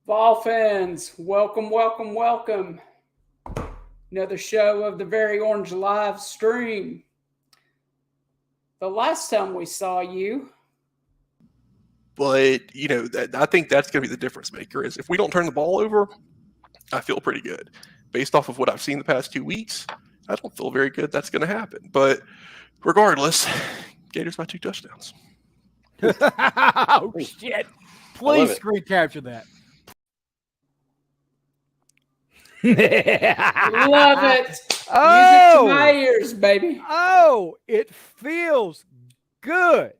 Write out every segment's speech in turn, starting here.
Vol fans, welcome, welcome, welcome. Another show of the Very Orange live stream. The last time we saw you, But, I think that's going to be the difference maker is if we don't turn the ball over, I feel pretty good. Based off of what I've seen the past 2 weeks, I don't feel very good that's going to happen. But regardless, Gators by 2 touchdowns. Oh, shit. Please screen capture that. love it. Oh, Music to my ears, baby. Oh, it feels good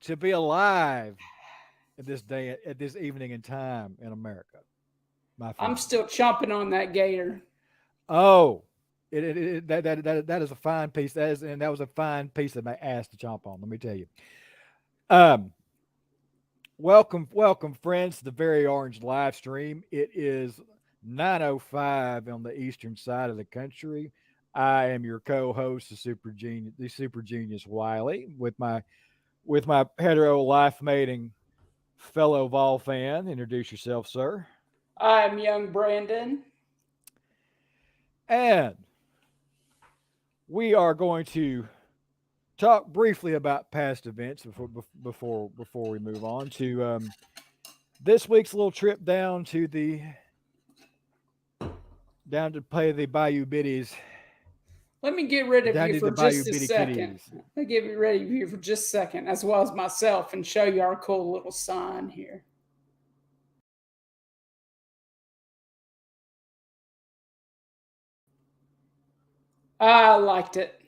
to be alive at this day, at this evening in time in America. I'm still chomping on that gator. Oh, that is a fine piece. That was a fine piece of my ass to chomp on. Let me tell you. Welcome, friends, to the Very Orange live stream. It is 9:05 on the eastern side of the country. I am your co-host, the super genius Wiley, with my hetero life mating fellow Vol fan. Introduce yourself, sir. I'm young Brandon. And we are going to talk briefly about past events before we move on to this week's little trip down to play the Bayou Biddies. Let me get rid of you for just a second. Let me get rid of you for just a second, as well as myself, and show you our cool little sign here. I liked it.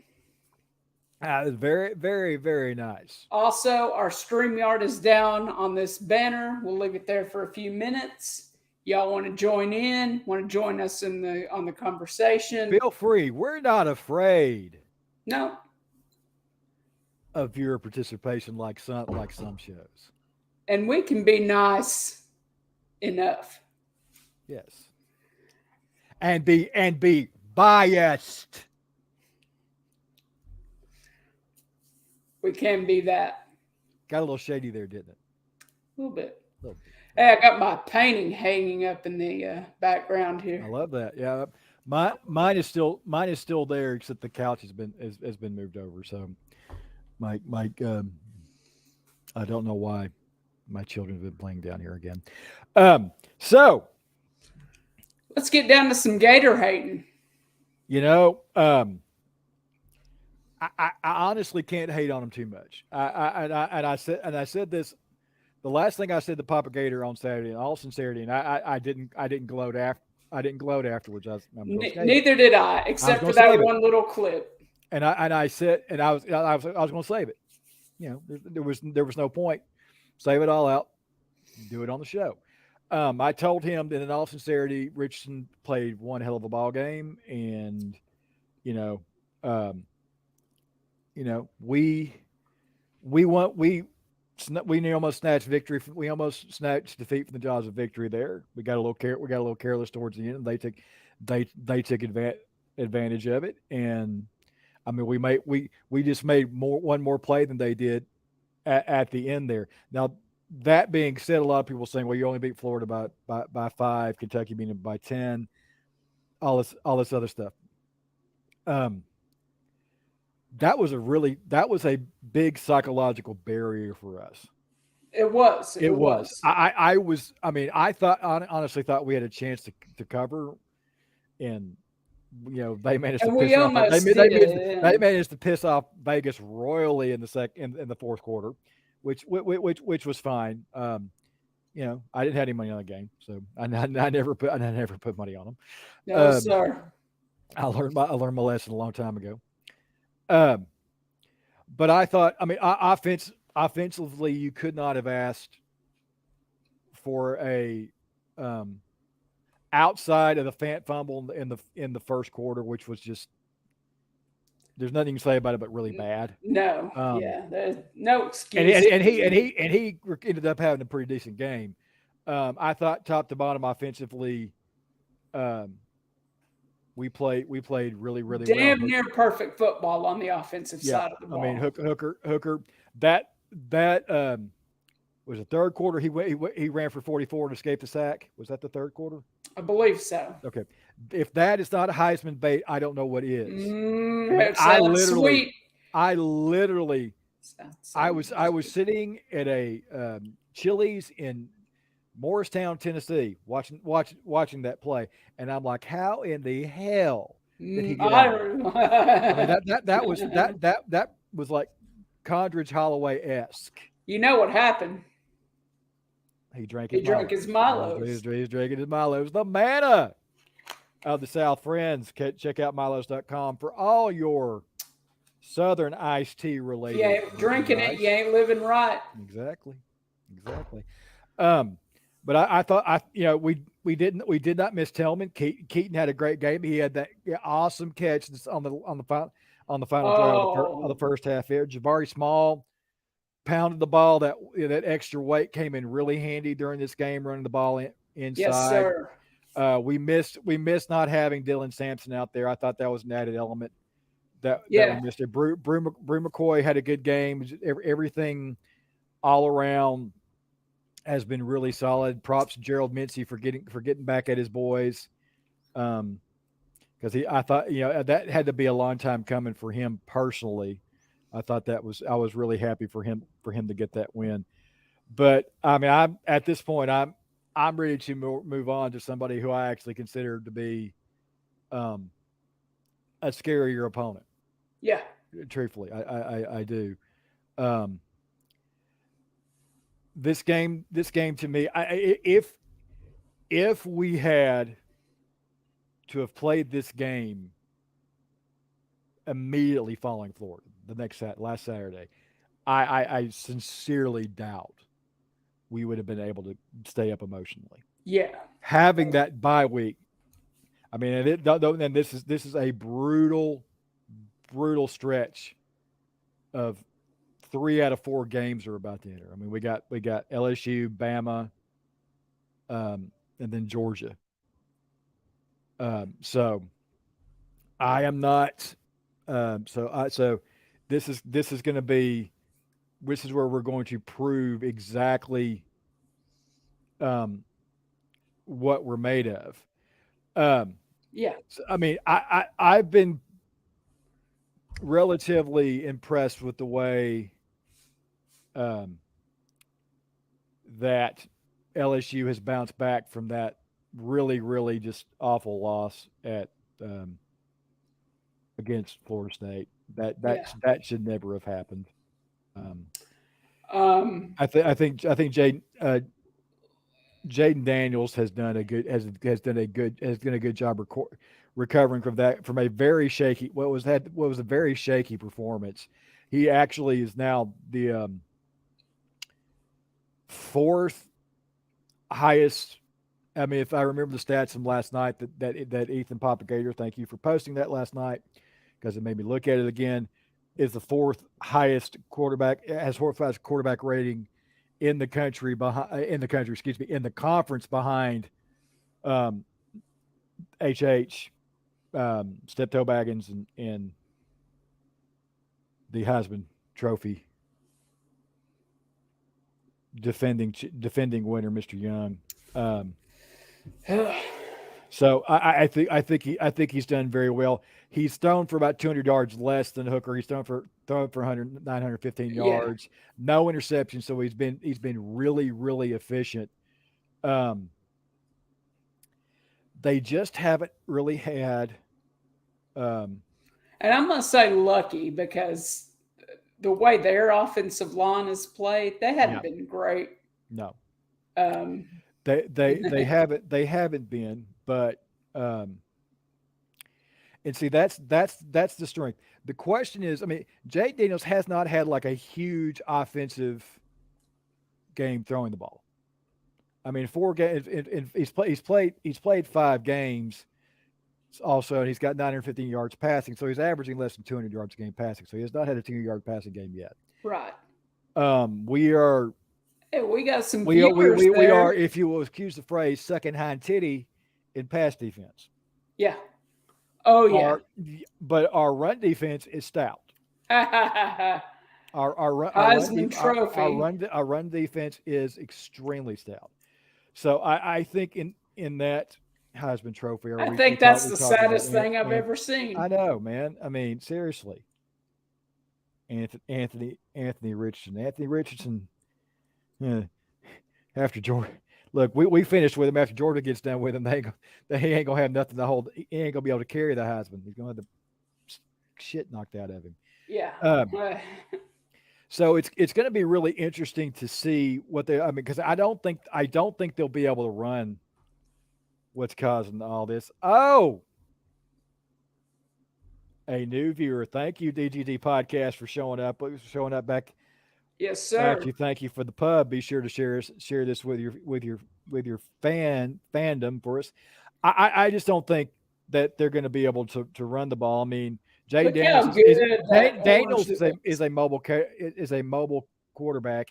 It was very, very, very nice. Also, our StreamYard is down on this banner. We'll leave it there for a few minutes. Y'all want to join in? Want to join us on the conversation? Feel free. We're not afraid. No. Of viewer participation, like some shows. And we can be nice enough. Yes. And be biased. We can be that. Got a little shady there, didn't it? A little bit. Hey, I got my painting hanging up in the background here. I love that. Yeah, mine is still there, except the couch has been moved over. So, I don't know why my children have been playing down here again. So let's get down to some gator hating. I honestly can't hate on them too much. I said this. The last thing I said to Papa Gator on Saturday, and all sincerity, and I didn't gloat after. I didn't gloat afterwards. Neither did I, except for that one little clip. And I said, and I was going to save it. There was no point. Save it all out. Do it on the show. I told him that in all sincerity, Richardson played one hell of a ball game, and we almost snatched victory. We almost snatched defeat from the jaws of victory. There, we got a little careless towards the end. They took advantage of it, and I mean we just made one more play than they did at the end there. Now that being said, a lot of people saying, well, you only beat Florida by 5, Kentucky beating them by 10, all this other stuff. That was a big psychological barrier for us. It was. I honestly thought we had a chance to cover, and they managed to piss off Vegas royally in the fourth quarter, which was fine. I didn't have any money on the game, so I never put money on them. No, sir. I learned my lesson a long time ago. But I thought, offensively, you could not have asked for a outside of the Fant fumble in the first quarter, which was just, there's nothing you can say about it but really bad. No, there's no excuse. And he ended up having a pretty decent game. I thought top to bottom offensively, we played really well. Damn near perfect football on the offensive side of the ball. I mean, Hooker, that Was the third quarter he ran for 44 and escaped the sack? Was that the third quarter? I believe so. Okay. If that is not a Heisman bait, I don't know what is. It sounds sweet. I literally, I was Sweet. sitting at a Chili's in Morristown, Tennessee, watching that play, and I'm like, how in the hell did he get out? I mean, that was like Condridge Holloway esque. You know what happened? He drank He drank his Milos. He's drinking his Milos. The manna of the South, friends. Check out Milos.com for all your Southern iced tea related. You ain't drinking it, you ain't living right. Exactly. But I thought we did not miss Tillman. Keaton had a great game. He had that awesome catch on the final drive of the first half. Here, Jabari Small pounded the ball. That extra weight came in really handy during this game, running the ball inside. Yes, sir. We missed not having Dylan Sampson out there. I thought that was an added element. That we missed it. Brew McCoy had a good game. Everything all around has been really solid. Props to Gerald Mincy for getting back at his boys. Because I thought that had to be a long time coming for him personally. I thought I was really happy for him to get that win. But I mean, I'm at this point I'm ready to move on to somebody who I actually consider to be a scarier opponent. Yeah. Truthfully, I do. This game to me, if we had to have played this game immediately following Florida last Saturday, I sincerely doubt we would have been able to stay up emotionally. Yeah. Having that bye week, I mean, and this is a brutal stretch of 3 out of 4 games are about to enter. I mean, we got LSU, Bama, and then Georgia. So I am not. So this is going to be. This is where we're going to prove exactly what we're made of. Yeah. So, I mean, I've been relatively impressed with the way that LSU has bounced back from that really, really just awful loss at against Florida State. That should never have happened. I think Jaden Daniels has done a good job recovering from a very shaky what was a very shaky performance. He actually is now the 4th highest. I mean, if I remember the stats from last night, that Ethan Propagator, thank you for posting that last night because it made me look at it again, is the 4th highest quarterback rating in the country in the conference behind HH, Steptoe Baggins and the Heisman Trophy defending winner, Mr. Young. So I think he's done very well. He's thrown for about 200 yards less than Hooker. He's thrown for 915 yards, no interceptions. So he's been really, really efficient. They just haven't really had. And I'm gonna say lucky because the way their offensive line is played, they haven't been great. No. They haven't been, but and see that's the strength. The question is, I mean, Jake Daniels has not had like a huge offensive game throwing the ball. I mean, 4 games. He's played 5 games. Also, and he's got 915 yards passing, so he's averaging less than 200 yards a game passing. So he has not had a 200-yard passing game yet. Right. We are. Hey, we got some. We are, if you will excuse the phrase, sucking hind titty in pass defense. Yeah. Oh yeah. But our run defense is stout. Heisman Trophy. Our run defense is extremely stout. So I think in that Heisman Trophy, I think that's the saddest thing I've ever seen. I know, man. I mean, seriously. Anthony Richardson. Anthony Richardson. After Georgia, look, we finished with him. After Georgia gets done with him, he ain't gonna have nothing to hold. He ain't gonna be able to carry the Heisman. He's gonna have the shit knocked out of him. Yeah. So it's going to be really interesting to see what they. I mean, because I don't think they'll be able to run what's causing all this. Oh, a new viewer. Thank you, DGD Podcast, for showing up back. Yes, sir. Thank you for the pub. Be sure to share this with your fandom for us. I just don't think that they're going to be able to run the ball. I mean, Jay Daniels is a mobile quarterback.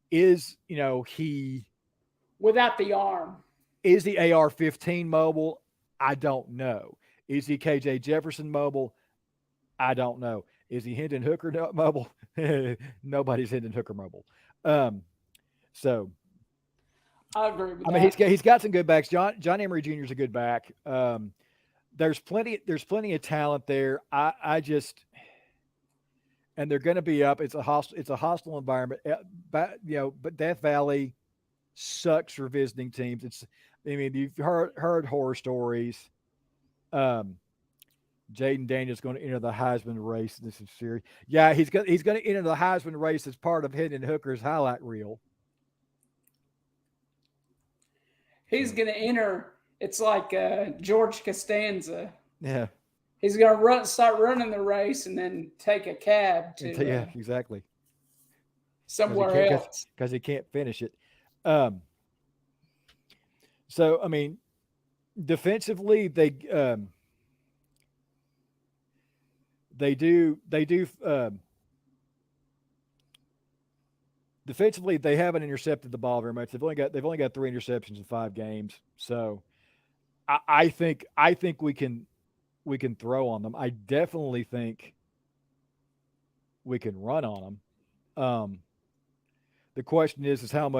Is he without the arm? Is the AR-15 mobile? I don't know. Is he KJ Jefferson mobile? I don't know. Is he Hendon Hooker mobile? Nobody's Hendon Hooker mobile. So I agree with that. I mean, he's got some good backs. John Emery Jr. is a good back. There's plenty of talent there. I just, and they're going to be up. It's a hostile environment. But Death Valley sucks for visiting teams. You've heard horror stories. Jaden Daniels going to enter the Heisman race. This is serious. Yeah, he's going to enter the Heisman race as part of Hendon Hooker's highlight reel. He's going to enter. It's like George Costanza. Yeah. He's going to start running the race and then take a cab to yeah, exactly. Somewhere else. Because he can't finish it. So, I mean, defensively, they do defensively, they haven't intercepted the ball very much. They've only got 3 interceptions in 5 games. So I think we can throw on them. I definitely think we can run on them. The question is how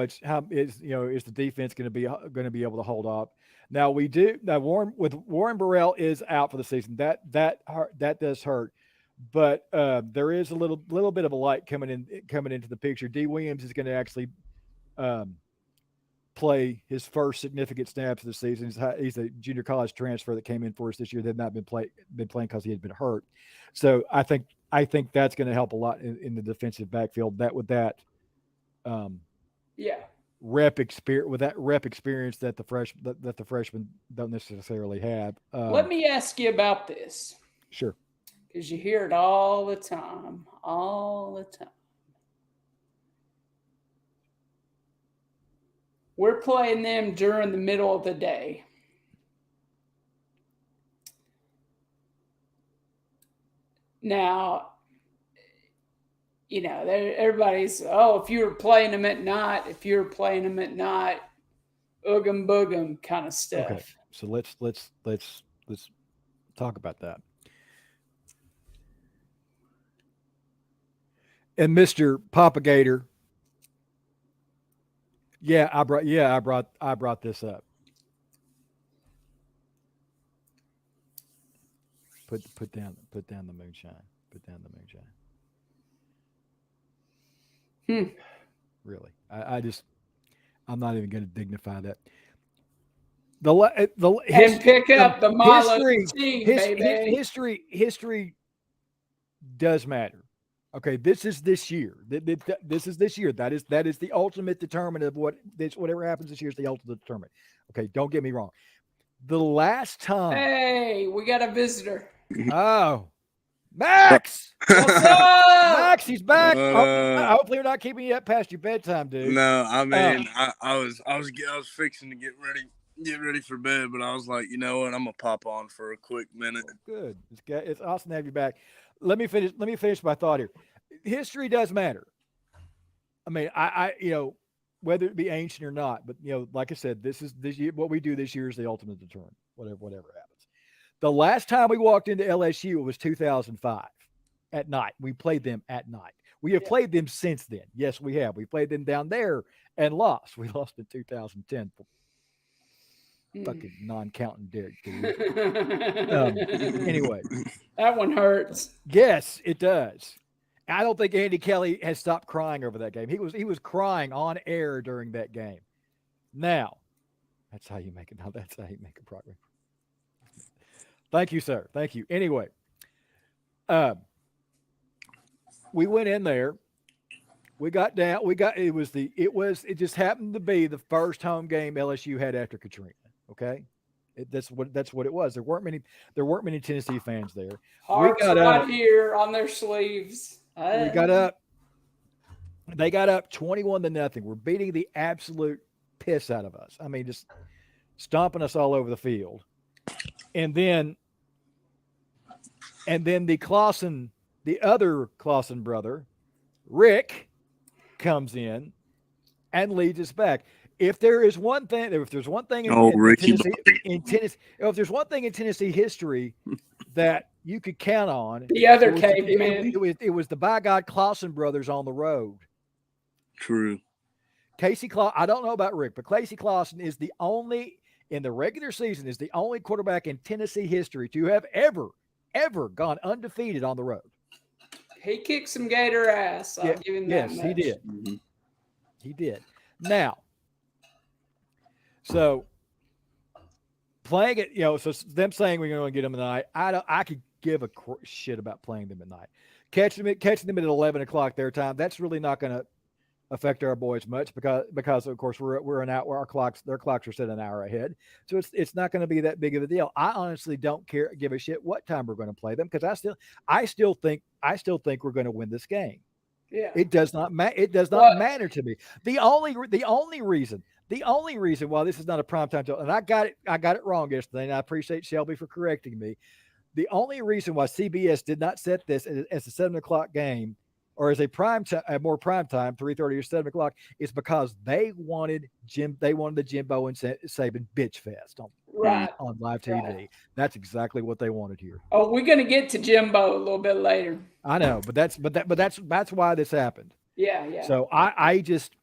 is the defense going to be able to hold up? Now Warren Burrell is out for the season. That does hurt. But there is a little bit of a light coming into the picture. D. Williams is going to actually play his first significant snaps of the season. He's a junior college transfer that came in for us this year. They've not been playing because he had been hurt. So I think that's going to help a lot in the defensive backfield. Rep experience that the freshmen don't necessarily have. Let me ask you about this. Sure. Because you hear it all the time. We're playing them during the middle of the day. Now, everybody's, if you were playing them at night, oogum boogum kind of stuff. Okay, so let's talk about that. And Mr. Propagator, I brought this up. Put down the moonshine. Really, I'm not even going to dignify that. Pick up the Milo team, baby. History does matter. Okay, this is this year. This is this year. That is the ultimate determinant of whatever happens this year is the ultimate determinant. Okay, don't get me wrong. The last time. Hey, we got a visitor. Oh, Max! What's up? Max, he's back. Hopefully, we're not keeping you up past your bedtime, dude. No, I mean, I was fixing to get ready for bed, but I was like, you know what? I'm gonna pop on for a quick minute. Good. It's awesome to have you back. Let me finish my thought here. History does matter. I mean, I whether it be ancient or not, but like I said, this year, what we do this year is the ultimate deterrent. Whatever happens. The last time we walked into LSU, it was 2005 at night. We played them at night. We have played them since then. Yes, we have. We played them down there and lost. We lost in 2010. Fucking non-counting Derek. Anyway, that one hurts. yes, it does. I don't think Andy Kelly has stopped crying over that game. He was crying on air during that game. Now, that's how you make it. Now that's how you make a progress. Thank you, sir. Thank you. Anyway, we went in there. We got down. It just happened to be the first home game LSU had after Katrina. Okay, that's what it was. There weren't many Tennessee fans there. Hearts right here on their sleeves. We got up. They got up 21-0. We're beating the absolute piss out of us. I mean, just stomping us all over the field. And then the other Clausen brother, Rick, comes in and leads us back. If there's one thing in Tennessee history that you could count on, the other caveman. It was the by God Clausen brothers on the road. True. Casey Clausen, I don't know about Rick, but Casey Clausen is the only in the regular season is the only quarterback in Tennessee history to have ever gone undefeated on the road. He kicked some Gator ass. I'll give him that much. He did. Mm-hmm. He did. Now, so playing it, so them saying we're going to get them tonight, I could give a shit about playing them at night. Catching them at 11 o'clock their time, that's really not going to affect our boys much because of course we're an hour, their clocks are set an hour ahead, so it's not going to be that big of a deal. I honestly don't give a shit what time we're going to play them because I still think we're going to win this game. Yeah, it does not matter to me. The only reason why this is not a primetime show, and I got it wrong yesterday, and I appreciate Shelby for correcting me. The only reason why CBS did not set this as a 7 o'clock game or as a more prime time, 3:30 or 7 o'clock, is because they wanted the Jimbo and Saban bitch fest on live TV. Right. That's exactly what they wanted here. Oh, we're gonna get to Jimbo a little bit later. I know, but that's why this happened. Yeah. So I just.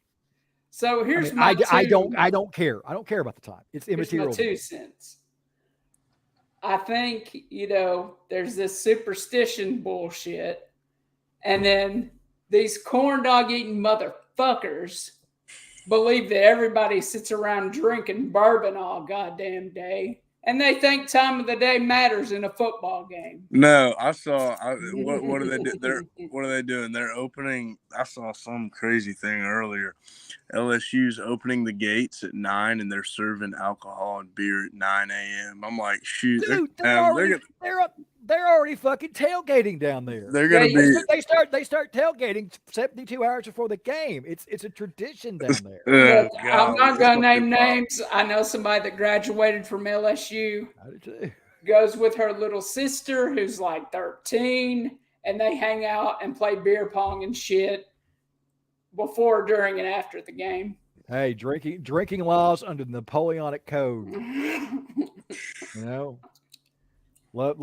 So here's I don't care. I don't care about the time. It's immaterial. Here's my 2 cents. I think there's this superstition bullshit. And then these corn dog eating motherfuckers believe that everybody sits around drinking bourbon all goddamn day. And they think time of the day matters in a football game. No, I saw. What are they do? What are they doing? They're opening. I saw some crazy thing earlier. LSU's opening the gates at 9, and they're serving alcohol and beer at 9 a.m. I'm like, shoot, dude, they're already fucking tailgating down there. They're gonna be. They start tailgating 72 hours before the game. It's a tradition down there. Look, I'm not gonna name names. I know somebody that graduated from LSU. I do too. Goes with her little sister who's like 13, and they hang out and play beer pong and shit before, during, and after the game. Hey, drinking laws under the Napoleonic Code. Love.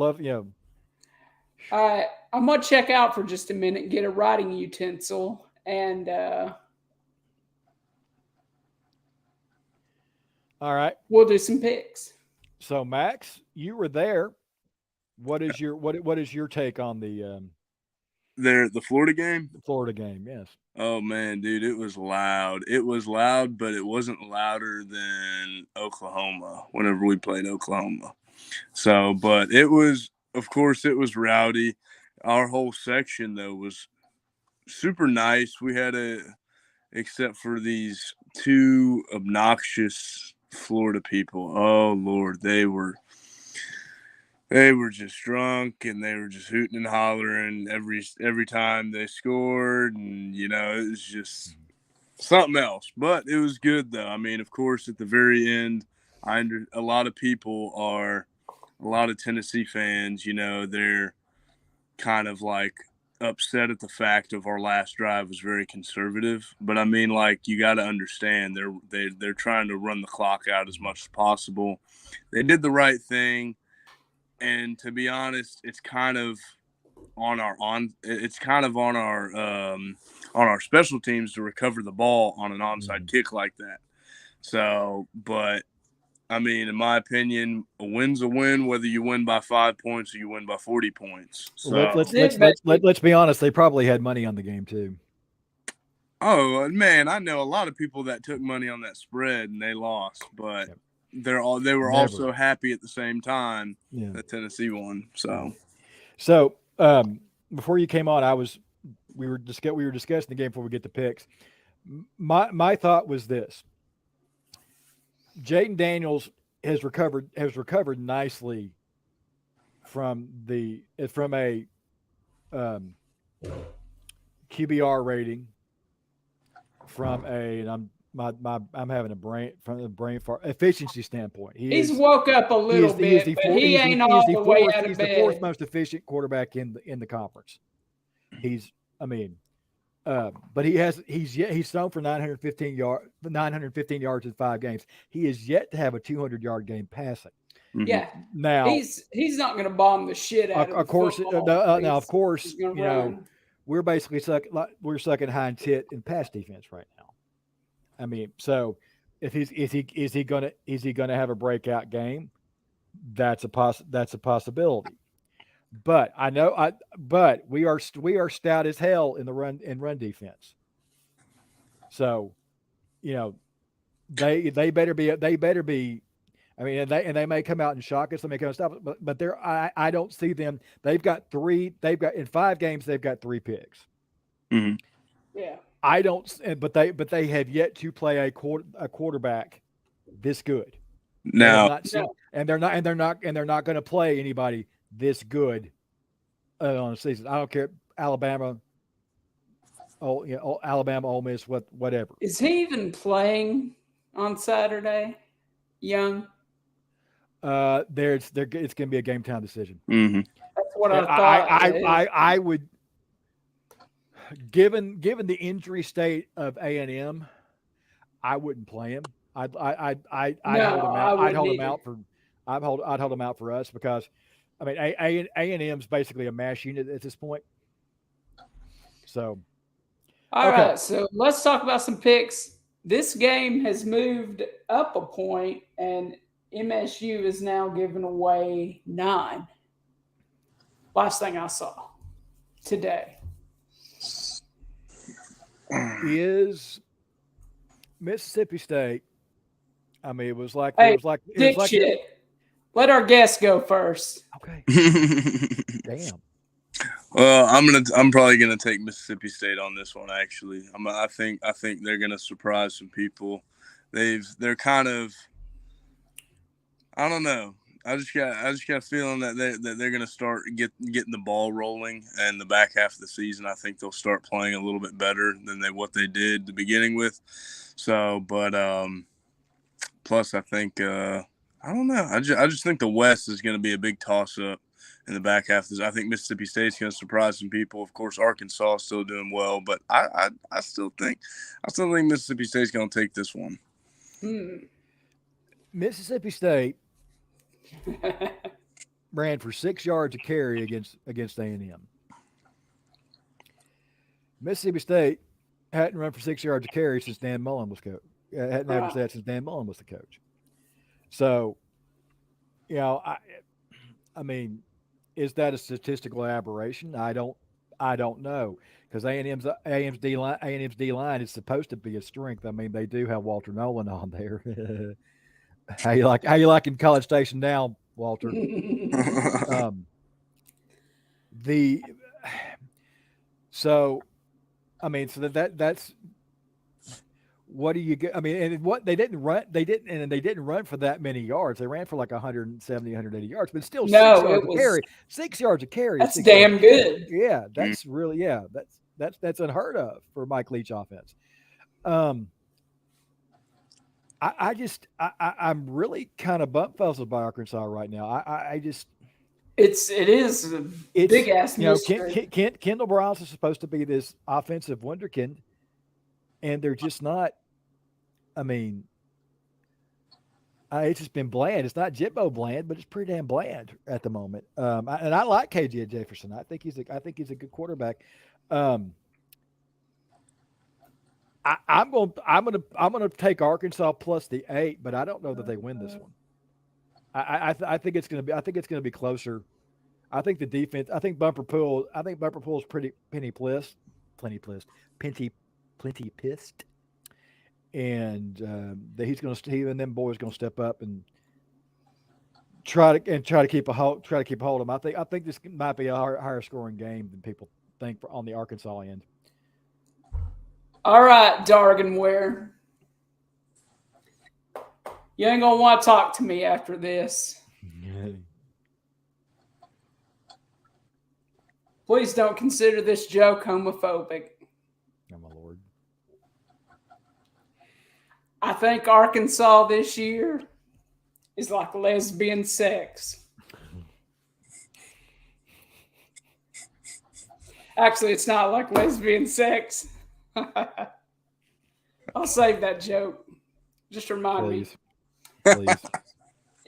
All right, I'm gonna check out for just a minute, get a writing utensil, and all right, we'll do some picks. So, Max, you were there. What is your take on the Florida game? The Florida game, yes. Oh man, dude, it was loud. It was loud, but it wasn't louder than Oklahoma whenever we played Oklahoma. So, but it was, of course, it was rowdy. Our whole section though was super nice. We had except for these 2 obnoxious Florida people. Oh Lord, they were just drunk and they were just hooting and hollering every time they scored, and it was just something else. But it was good though. I mean, of course, at the very end, a lot of Tennessee fans, they're kind of like upset at the fact of our last drive was very conservative. But I mean, like, you got to understand they're trying to run the clock out as much as possible. They did the right thing. And to be honest, it's kind of it's kind of on our special teams to recover the ball on an onside kick like that. So, but I mean, in my opinion, a win's a win, whether you win by 5 points or you win by 40 points. So let's be honest. They probably had money on the game too. Oh man, I know a lot of people that took money on that spread and they lost, but they were also happy at the same time that Tennessee won. So before you came on, we were discussing the game before we get to picks. My thought was this: Jaden Daniels has recovered nicely from a QBR rating, from I'm having from a brain fart efficiency standpoint. He's woke up a little bit, but he ain't all the way out of bed. He's the fourth most efficient quarterback in the conference. But he's thrown for 915 yards in 5 games. He is yet to have a 200-yard game passing. Yeah. Now he's not going to bomb the shit out of course. Now, of course, we're basically sucking hind tit in pass defense right now. I mean, so if is he gonna have a breakout game? That's a possibility. But but we are stout as hell in the run defense. So, they better be. I mean, they may come out and shock us. They may come and stop it. But I don't see them. In 5 games they've got 3 picks. Mm-hmm. Yeah. I don't. But they have yet to play a quarterback this good. No. They're not going to play anybody this good on a season. I don't care. Alabama, Ole Miss, whatever. Is he even playing on Saturday? Young. It's going to be a game time decision. Mm-hmm. That's what I thought. I would, given the injury state of A&M, I wouldn't play him. I'd hold him out for us because, I mean, A&M's basically a mash unit at this point. So, all right. So let's talk about some picks. This game has moved up a point, and MSU is now giving away 9. Last thing I saw today. Is Mississippi State? I mean, it was like shit. Let our guest go first. Okay. Damn. Well, I'm probably gonna take Mississippi State on this one. Actually, I think they're gonna surprise some people. They're kind of, I don't know. I just got a feeling that they're gonna start getting the ball rolling, and the back half of the season, I think they'll start playing a little bit better than what they did the beginning with. So, but plus I think I don't know. I just think the West is going to be a big toss up in the back half of this. I think Mississippi State's going to surprise some people. Of course, Arkansas is still doing well, but I still think Mississippi State's going to take this one. Mississippi State ran for 6 yards a carry against A&M. Mississippi State hadn't run for 6 yards a carry since Dan Mullen was coach. Hadn't averaged that since Dan Mullen was the coach. So, I mean, is that a statistical aberration? I don't know, because A&M's D line is supposed to be a strength. I mean, they do have Walter Nolan on there. How you liking College Station now, Walter? That's what do you get? I mean, and what they didn't run for that many yards. They ran for like 170, 180 yards, but still 6 yards a carry. 6 yards a carry. That's damn good. Yeah, that's really that's unheard of for Mike Leach offense. I'm really kind of butt fuzzled by Arkansas right now. It is a big ass mystery. Kendall Browns is supposed to be this offensive wonderkind, and they're just not. I mean, It's just been bland. It's not Jimbo bland, but it's pretty damn bland at the moment. And I like KJ Jefferson. I think he's a good quarterback. I'm gonna take Arkansas plus the 8, but I don't know that they win this one. I think it's gonna be closer. I think the defense. I think Bumper Pool is pretty plenty pissed, and he and them boys gonna step up and try to keep a hold of them. I think this might be a higher scoring game than people think on the Arkansas end. All right, Darganware. You ain't gonna want to talk to me after this. Please don't consider this joke homophobic. Oh my Lord. I think Arkansas this year is like lesbian sex. Actually, it's not like lesbian sex. I'll save that joke. Just remind me. Please.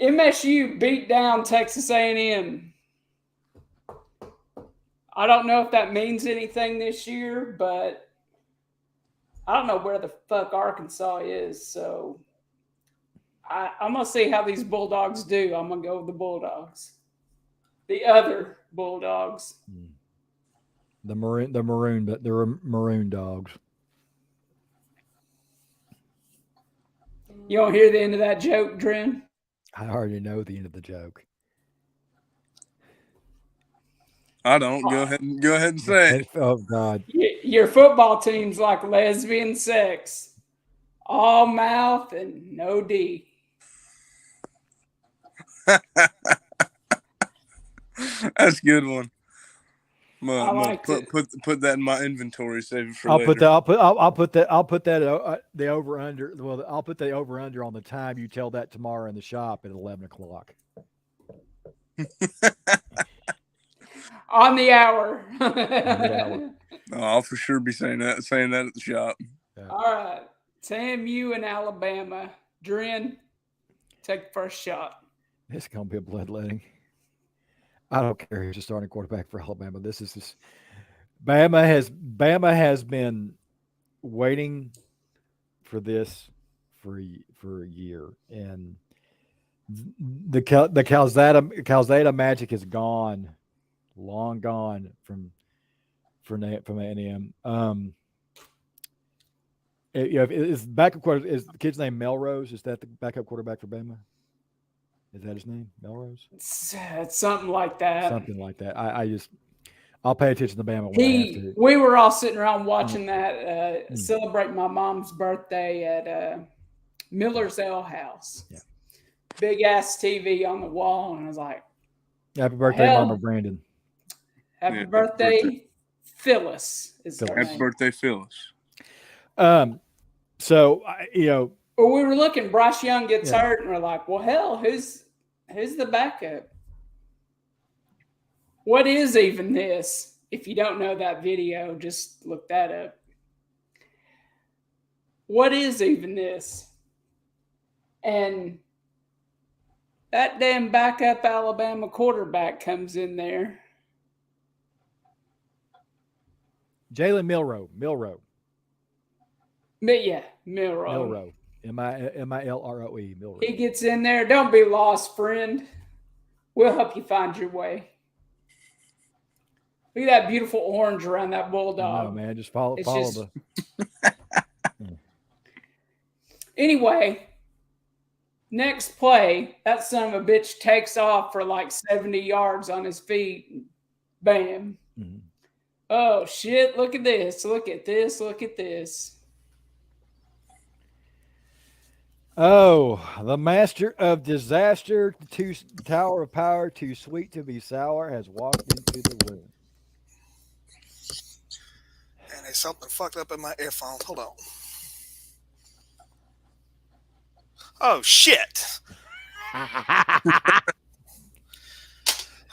MSU beat down Texas A&M. I don't know if that means anything this year, but I don't know where the fuck Arkansas is. So I'm going to see how these Bulldogs do. I'm going to go with the Bulldogs. The other Bulldogs. The maroon dogs. You don't hear the end of that joke, Dren? I already know the end of the joke. I don't. Go ahead and say it. Oh God. Your football team's like lesbian sex. All mouth and no D. That's a good one. I liked it. Put that in my inventory. Save it for I'll later. put that the over under. Well, I'll put the over under on the time you tell that tomorrow in the shop at 11:00. On the hour. I'll for sure be saying that at the shop. Yeah. All right. TAMU and Alabama. Dren, take the first shot. It's gonna be a bloodletting. I don't care who's the starting quarterback for Alabama. This is just Bama has been waiting for this for a year, and the Calzada magic is gone, long gone from A&M. Is backup quarterback, is the kid's name Melrose? Is that the backup quarterback for Bama? Is that his name, Melrose? It's something like that. Something like that. I'll pay attention to Bama when I have to. We were all sitting around watching that, celebrate my mom's birthday at Miller's Ale House. Yeah. Big ass TV on the wall, and I was like, Happy birthday, Mama Brandon. Happy birthday, Phyllis. Happy birthday, Phyllis. So well, we were looking. Bryce Young gets hurt, and we're like, well, hell, who's the backup? What is even this? If you don't know that video, just look that up. What is even this? And that damn backup Alabama quarterback comes in there. Jalen Milroe. But yeah, Milroe. Milroe. Milroe. Milroe. He gets in there. Don't be lost, friend. We'll help you find your way. Look at that beautiful orange around that bulldog. No, man, just follow the. Anyway, next play, that son of a bitch takes off for like 70 yards on his feet. Bam. Mm-hmm. Oh, shit. Look at this. Look at this. Look at this. Oh, the master of disaster, tower of power, too sweet to be sour, has walked into the room. And there's something fucked up in my earphones. Hold on. Oh, shit. I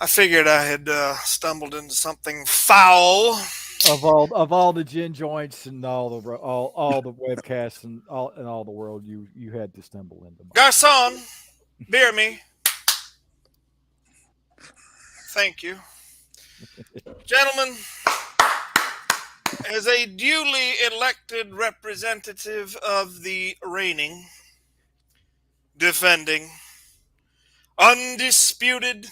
figured I had stumbled into something foul. of all the gin joints and all the webcasts and all the world, you had to stumble into. Garcon, beer me. Thank you. Gentlemen, as a duly elected representative of the reigning, defending, undisputed,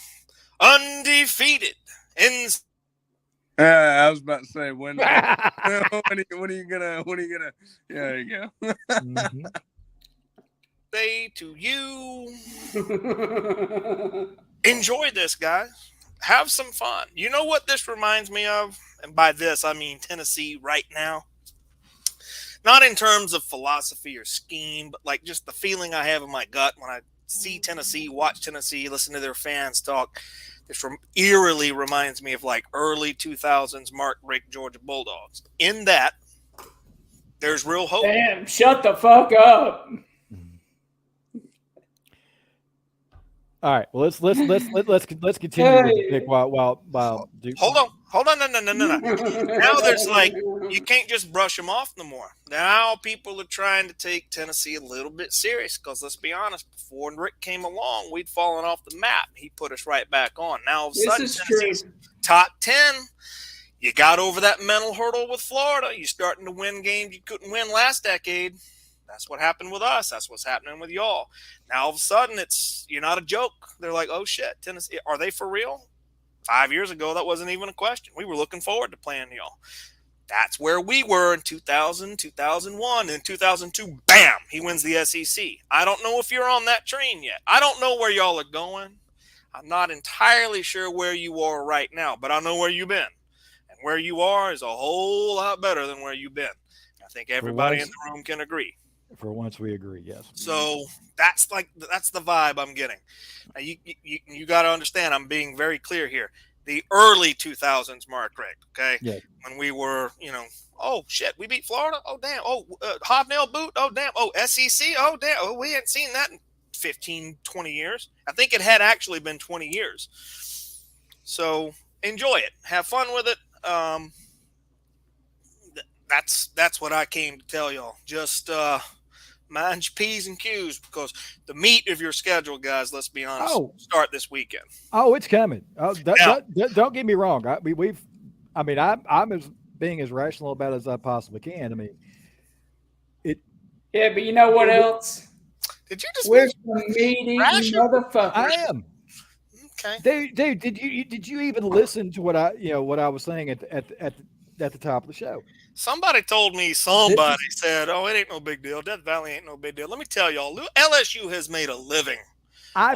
undefeated, I was about to say when are you gonna? Yeah, there you go. Mhm. say to you, enjoy this, guys. Have some fun. You know what this reminds me of? And by this, I mean Tennessee right now. Not in terms of philosophy or scheme, but like just the feeling I have in my gut when I see Tennessee, watch Tennessee, listen to their fans talk. This eerily reminds me of like early 2000s Mark Richt Georgia Bulldogs. In that, there's real hope. Damn, shut the fuck up. All right. Well, let's continue with the pick while Duke. Hold on, no. Now there's like you can't just brush them off no more. Now people are trying to take Tennessee a little bit serious because let's be honest, before Rick came along, we'd fallen off the map. He put us right back on. Now all of a sudden, Tennessee's top 10. You got over that mental hurdle with Florida. You're starting to win games you couldn't win last decade. That's what happened with us. That's what's happening with y'all. Now all of a sudden, you're not a joke. They're like, oh shit, Tennessee, are they for real? 5 years ago, that wasn't even a question. We were looking forward to playing y'all. That's where we were in 2000, 2001. In 2002, bam, he wins the SEC. I don't know if you're on that train yet. I don't know where y'all are going. I'm not entirely sure where you are right now, but I know where you've been. And where you are is a whole lot better than where you've been. I think everybody in the room can agree. For once, we agree. Yes. So that's the vibe I'm getting. Now you got to understand. I'm being very clear here. The early 2000s, Mark Richt. Okay. Yeah. When we were, oh shit, we beat Florida. Oh damn. Oh, hobnail boot. Oh damn. Oh SEC. Oh damn. Oh, we hadn't seen that in 15, 20 years. I think it had actually been 20 years. So enjoy it. Have fun with it. That's what I came to tell y'all. Just mind your P's and Q's because the meat of your schedule, guys, let's be honest, start this weekend. Oh, it's coming. Don't get me wrong. I'm as being as rational about it as I possibly can. I mean, yeah, but you know what else? Did you just We're some meat-eating motherfuckers. I am. Okay. Dude, did you even listen to what I was saying at the top of the show? Somebody told me said, "Oh, it ain't no big deal. Death Valley ain't no big deal." Let me tell y'all, LSU has made a living.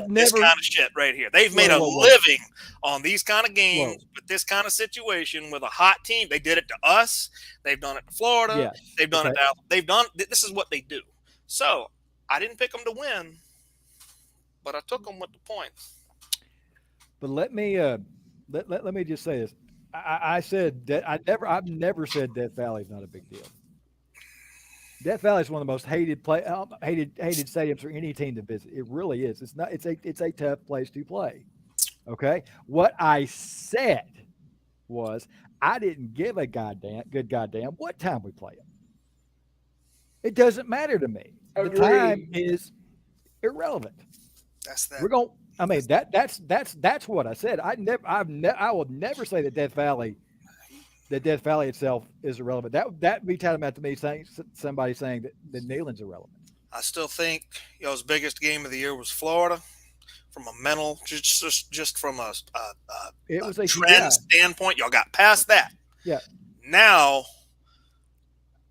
This kind of shit right here. They've made a living on these kind of games with this kind of situation with a hot team. They did it to us. They've done it to Florida. Yeah. They've done it. This is what they do. So I didn't pick them to win, but I took them with the points. But let me just say this. I said that I've never said Death Valley is not a big deal. Death Valley is one of the most hated stadiums for any team to visit. It really is. It's not. It's a tough place to play. Okay. What I said was I didn't give a good goddamn what time we play it. It doesn't matter to me. Agreed. The time is irrelevant. That's that. We're going. I mean that's what I said. I will never say that Death Valley itself is irrelevant. That be tantamount to me saying somebody saying that Neyland's irrelevant. I still think y'all's biggest game of the year was Florida. From a mental, just from a trend standpoint, y'all got past that. Yeah. Now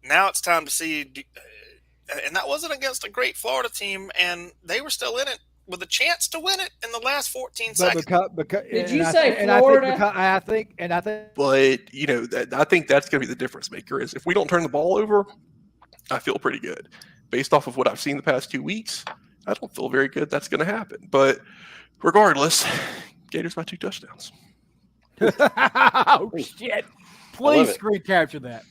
it's time to see, and that wasn't against a great Florida team, and they were still in it with a chance to win it in the last 14 seconds. Did you say Florida? I think. But I think that's going to be the difference maker. Is if we don't turn the ball over, I feel pretty good. Based off of what I've seen the past 2 weeks, I don't feel very good that's going to happen. But regardless, Gators by 2 touchdowns. Oh shit! Please screen capture that.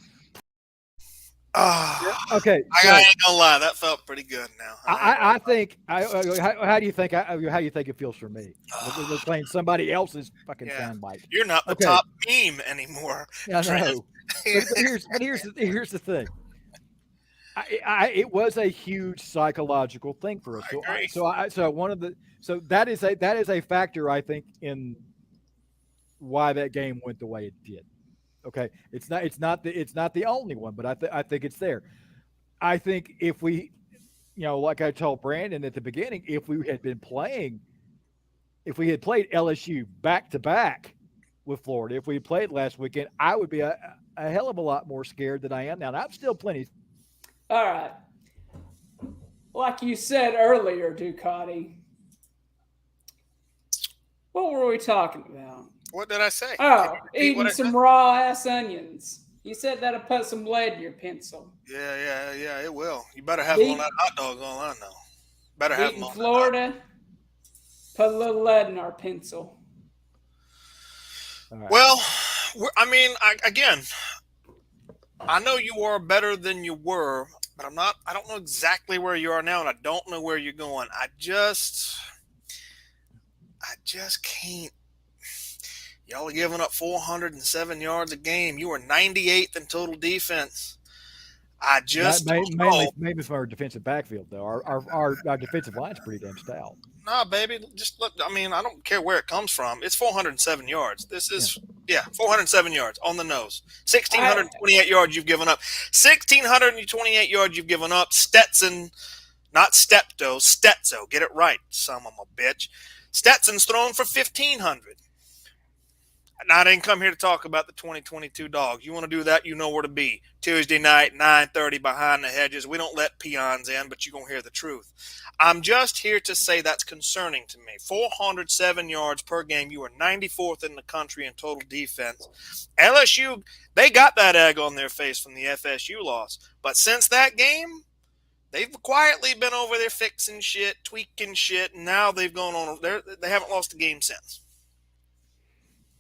Okay. I ain't gonna lie, that felt pretty good. Now I think. How do you think? How do you think it feels for me? We're playing somebody else's fucking soundbite. You're not the top meme anymore. I know. Here's the thing. It was a huge psychological thing for us. I agree. So that is a factor, I think, in why that game went the way it did. Okay, it's not the only one, but I think it's there. I think if we, like I told Brandon at the beginning, if we had played LSU back to back with Florida, if we had played last weekend, I would be a hell of a lot more scared than I am now. And I'm still plenty. All right. Like you said earlier, Ducati, what were we talking about? What did I say? Oh, eating some raw ass onions. You said that'll put some lead in your pencil. Yeah, it will. You better have one on that hot dog, all I know. Better have them on Florida, put a little lead in our pencil. Right. Well, again, I know you are better than you were, but I don't know exactly where you are now, and I don't know where you're going. I just can't. Y'all are giving up 407 yards a game. You were 98th in total defense. I just mainly from our defensive backfield, though. Our defensive line's pretty damn stout. Nah, baby. Just look. I mean, I don't care where it comes from. It's 407 yards. This is 407 yards on the nose. 1,628 yards you've given up. 1,628 yards you've given up. Stetson, not Stepto, Stetzo. Get it right, son of a bitch. Stetson's thrown for 1,500. And I didn't come here to talk about the 2022 Dogs. You want to do that, you know where to be. Tuesday night, 9:30 behind the hedges. We don't let peons in, but you're going to hear the truth. I'm just here to say that's concerning to me. 407 yards per game. You are 94th in the country in total defense. LSU, they got that egg on their face from the FSU loss. But since that game, they've quietly been over there fixing shit, tweaking shit, and now they've gone on. They haven't lost a game since.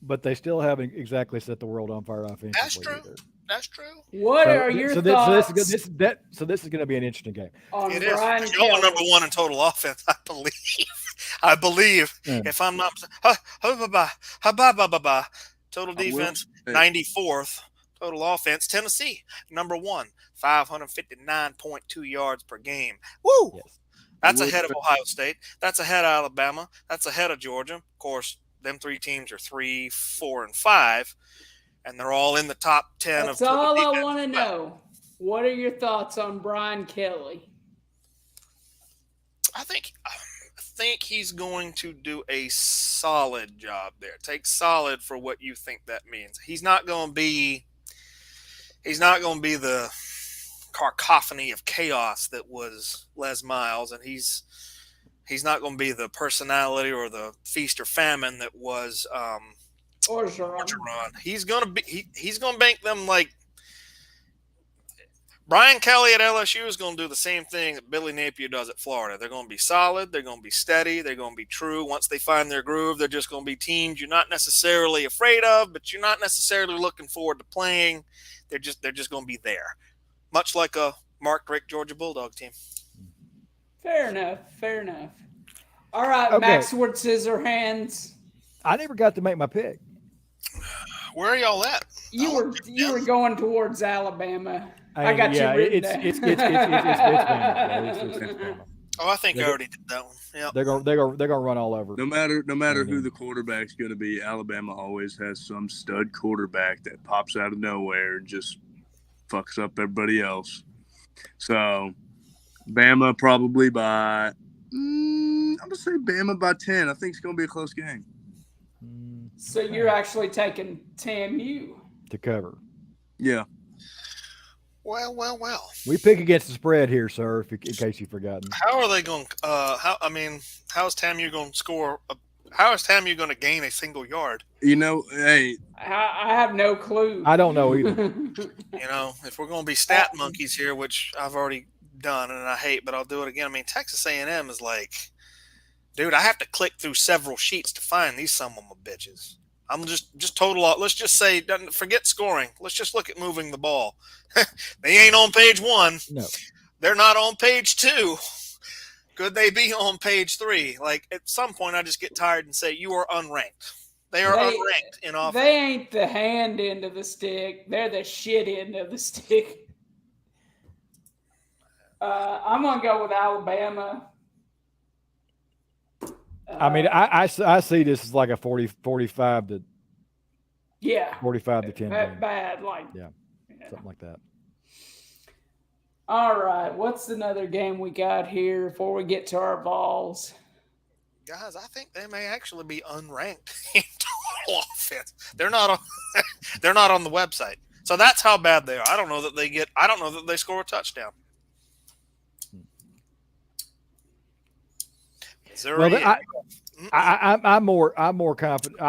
But they still haven't exactly set the world on fire offensively. That's true. Either. That's true. What are your thoughts? So this is going to be an interesting game. It is. Y'all are number one in total offense, I believe. I believe. Yeah. If I'm not total defense, 94th. Total offense, Tennessee, number one, 559.2 yards per game. Woo! Yes. That's ahead of Ohio State. That's ahead of Alabama. That's ahead of Georgia. Of course, them three teams are 3, 4, and 5, and they're all in the top 10 That's of total all I want to know. What are your thoughts on Brian Kelly? I think he's going to do a solid job there. Take solid for what you think that means. He's not going to be the cacophony of chaos that was Les Miles, and he's not going to be the personality or the feast or famine that was Orgeron. He's going to bank them like Brian Kelly at LSU is going to do the same thing that Billy Napier does at Florida. They're going to be solid. They're going to be steady. They're going to be true. Once they find their groove, they're just going to be teams you're not necessarily afraid of, but you're not necessarily looking forward to playing. They're just going to be there, much like a Mark Drake Georgia Bulldog team. Fair enough. All right, okay. Maxword Scissorhands. I never got to make my pick. Where are y'all at? You were going towards Alabama. I got you written down. It's Bama. Oh, I think I already did that one. Yeah, they're gonna run all over. No matter who the quarterback's going to be, Alabama always has some stud quarterback that pops out of nowhere and just fucks up everybody else. So, Bama probably by. I'm gonna say Bama by 10. I think it's gonna be a close game. So you're actually taking TAMU to cover. Yeah. Well. We pick against the spread here, sir. In case you've forgotten. How are they going? How is TAMU going to score? How is TAMU going to gain a single yard? Hey, I have no clue. I don't know either. If we're going to be stat monkeys here, which I've already done and I hate, but I'll do it again. I mean, Texas A&M is like, dude, I have to click through several sheets to find these some of my bitches. I'm just total. Let's just say, forget scoring. Let's just look at moving the ball. They ain't on page 1. No, they're not on page 2. Could they be on page 3? Like at some point, I just get tired and say, you are unranked. They are unranked in offense. They ain't the hand end of the stick. They're the shit end of the stick. I'm going to go with Alabama. I mean, I see this as like a 45 to 10 game. Bad, like Something like that. All right, what's another game we got here before we get to our Vols? Guys, I think they may actually be unranked in total offense. They're not on. They're not on the website, so that's how bad they are. I don't know that they score a touchdown. Missouri. Well, I'm more confident.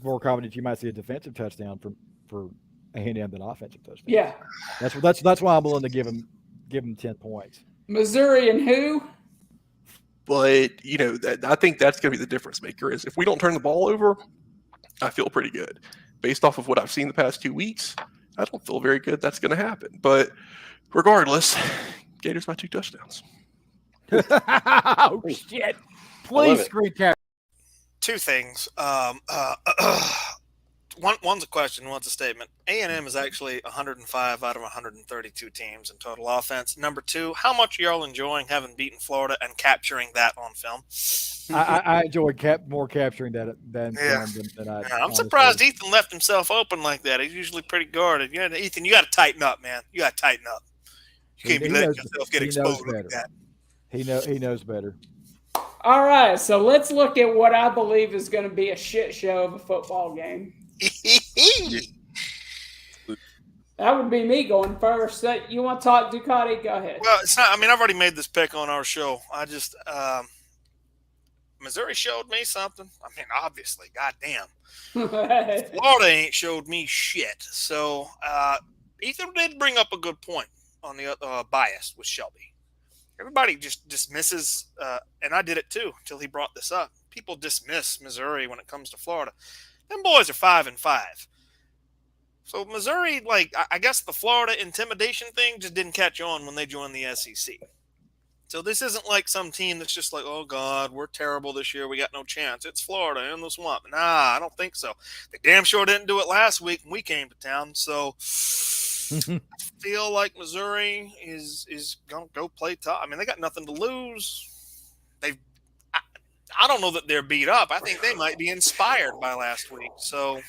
More confident you might see a defensive touchdown for A&M than offensive touchdown. Yeah, that's why I'm willing to give them 10 points. Missouri and who? But I think that's going to be the difference maker. Is if we don't turn the ball over, I feel pretty good. Based off of what I've seen the past 2 weeks, I don't feel very good that's going to happen. But regardless, Gators by 2 touchdowns. Oh shit! Please screen cap. 2 things. One's a question, one's a statement. A&M is actually 105 out of 132 teams in total offense. Number 2, how much are y'all enjoying having beaten Florida and capturing that on film? I enjoy more capturing that than I. I'm surprised Ethan left himself open like that. He's usually pretty guarded. Ethan, you got to tighten up, man. You got to tighten up. You can't be letting yourself get exposed like that. He knows better. All right, so let's look at what I believe is going to be a shit show of a football game. That would be me going first. You want to talk, Ducati? Go ahead. Well, it's not. I mean, I've already made this pick on our show. I just Missouri showed me something. I mean, obviously, goddamn. Florida ain't showed me shit. So Ethan did bring up a good point on the bias with Shelby. Everybody just dismisses, and I did it too until he brought this up. People dismiss Missouri when it comes to Florida. Them boys are 5-5. So Missouri, I guess the Florida intimidation thing just didn't catch on when they joined the SEC. So this isn't like some team that's just like, oh, God, we're terrible this year. We got no chance. It's Florida in the swamp. Nah, I don't think so. They damn sure didn't do it last week when we came to town. So I feel like Missouri is going to go play tough. I mean, they got nothing to lose. I don't know that they're beat up. I think they might be inspired by last week. So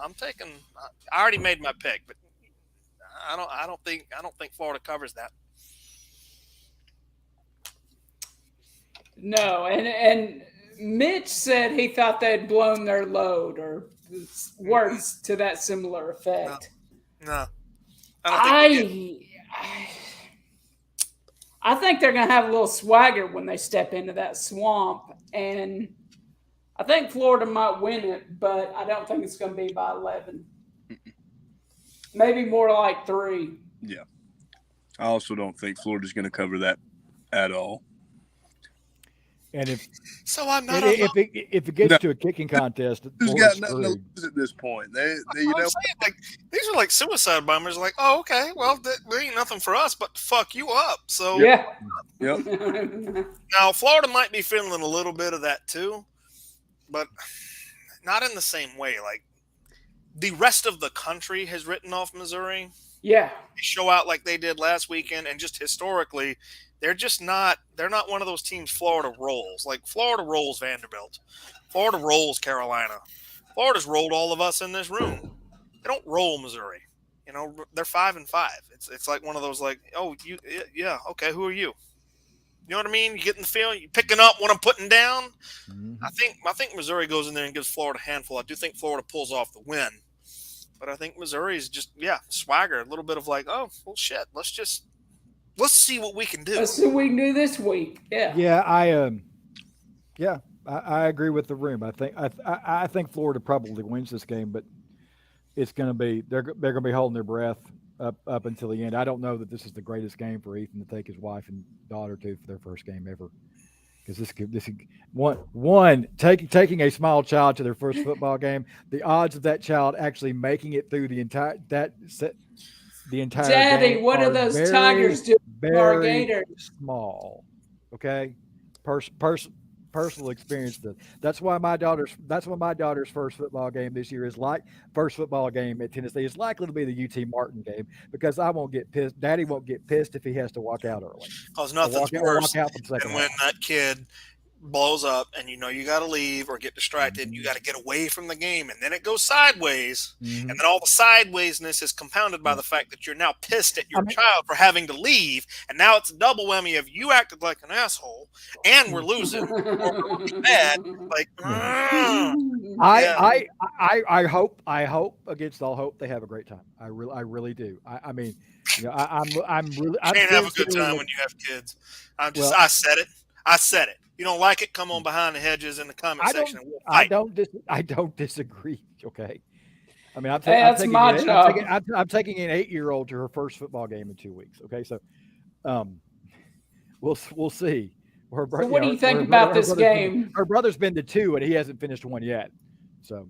I'm taking. I already made my pick, but I don't think Florida covers that. No, and Mitch said he thought they'd blown their load or words to that similar effect. No. I think they're going to have a little swagger when they step into that swamp, and I think Florida might win it, but I don't think it's going to be by 11. Maybe more like 3. Yeah. I also don't think Florida's going to cover that at all. And if it gets to a kicking contest, who's got nothing to lose at this point? Saying, these are like suicide bombers. Like, oh, okay, well, there ain't nothing for us but to fuck you up. So yeah. Yep. Now Florida might be feeling a little bit of that too, but not in the same way. Like the rest of the country has written off Missouri. Yeah. They show out like they did last weekend, and just historically. They're not one of those teams Florida rolls. Like Florida rolls Vanderbilt. Florida rolls Carolina. Florida's rolled all of us in this room. They don't roll Missouri. They're 5-5. It's like one of those like, oh, yeah, okay, who are you? You know what I mean? You get in the field, you picking up what I'm putting down. Mm-hmm. I think Missouri goes in there and gives Florida a handful. I do think Florida pulls off the win. But I think Missouri's just, swagger, a little bit of like, oh, well, shit, let's see what we can do. Let's see what we can do this week. Yeah. Yeah, I agree with the room. I think Florida probably wins this game, but it's going to be they're going to be holding their breath up until the end. I don't know that this is the greatest game for Ethan to take his wife and daughter to for their first game ever, because this taking a small child to their first football game. The odds of that child actually making it through the entire Daddy, what are those Tigers doing to our Gators? Small, okay. personal experience. That's why my daughter's first football game this year is like first football game at Tennessee is likely to be the UT Martin game because I won't get pissed. Daddy won't get pissed if he has to walk out early. Because Or nothing's worse walk out for the second than when half. that kid blows up and you know you got to leave or get distracted. You got to get away from the game, and then it goes sideways. And then all the sidewaysness is compounded by the fact that you're now pissed at your child for having to leave, and now it's a double whammy of you acted like an asshole, and we're losing, or we're looking bad. Like, I hope against all hope they have a great time. I really do. I mean, you know, I'm really. You can't have a good time when you have kids. I said it. I said it. You don't like it? Come on behind the hedges in the comment section. And we'll fight. I don't disagree. Okay. I mean, I'm that's my job. I'm taking an 8-year-old to her first football game in 2 weeks. Okay, so, we'll see. So what do you think about this game? Her brother's been to 2 and he hasn't finished 1 yet. So,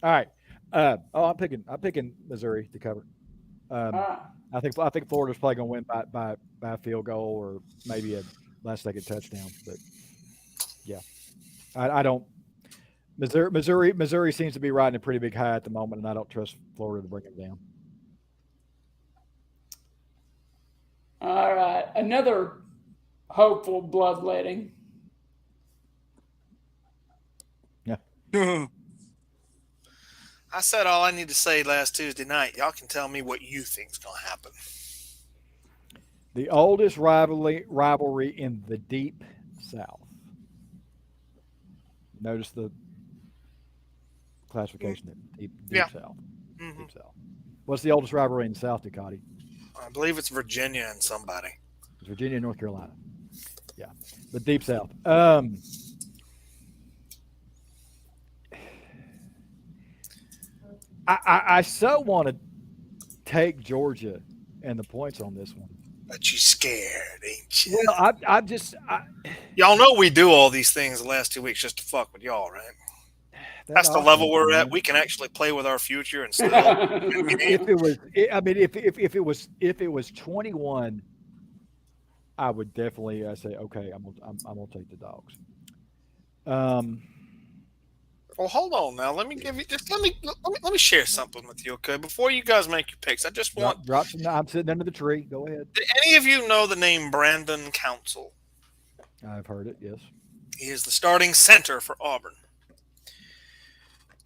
all right. I'm picking Missouri to cover. I think Florida's probably going to win by a field goal or maybe a last-second touchdown. But yeah, I don't. Missouri seems to be riding a pretty big high at the moment, and I don't trust Florida to bring them down. All right, another hopeful bloodletting. Yeah. I said all I need to say last Tuesday night. Y'all can tell me what you think's going to happen. The oldest rivalry in the Deep South. Notice the classification there. Deep South. Mm-hmm. Deep South. What's the oldest rivalry in the South, Ducati? I believe it's Virginia and somebody. It's Virginia and North Carolina. Yeah. The Deep South. I so want to take Georgia and the points on this one. But you scared, ain't you? Well, I'm just. Y'all know we do all these things the last 2 weeks just to fuck with y'all, right? That's the level we're at. We can actually play with our future and still. If it was 21, I would definitely say, okay, I'm gonna take the Dogs. Well, hold on now. Let me share something with you, okay? Before you guys make your picks, I just want drop some. I'm sitting under the tree. Go ahead. Did any of you know the name Brandon Council? I've heard it. Yes. He is the starting center for Auburn,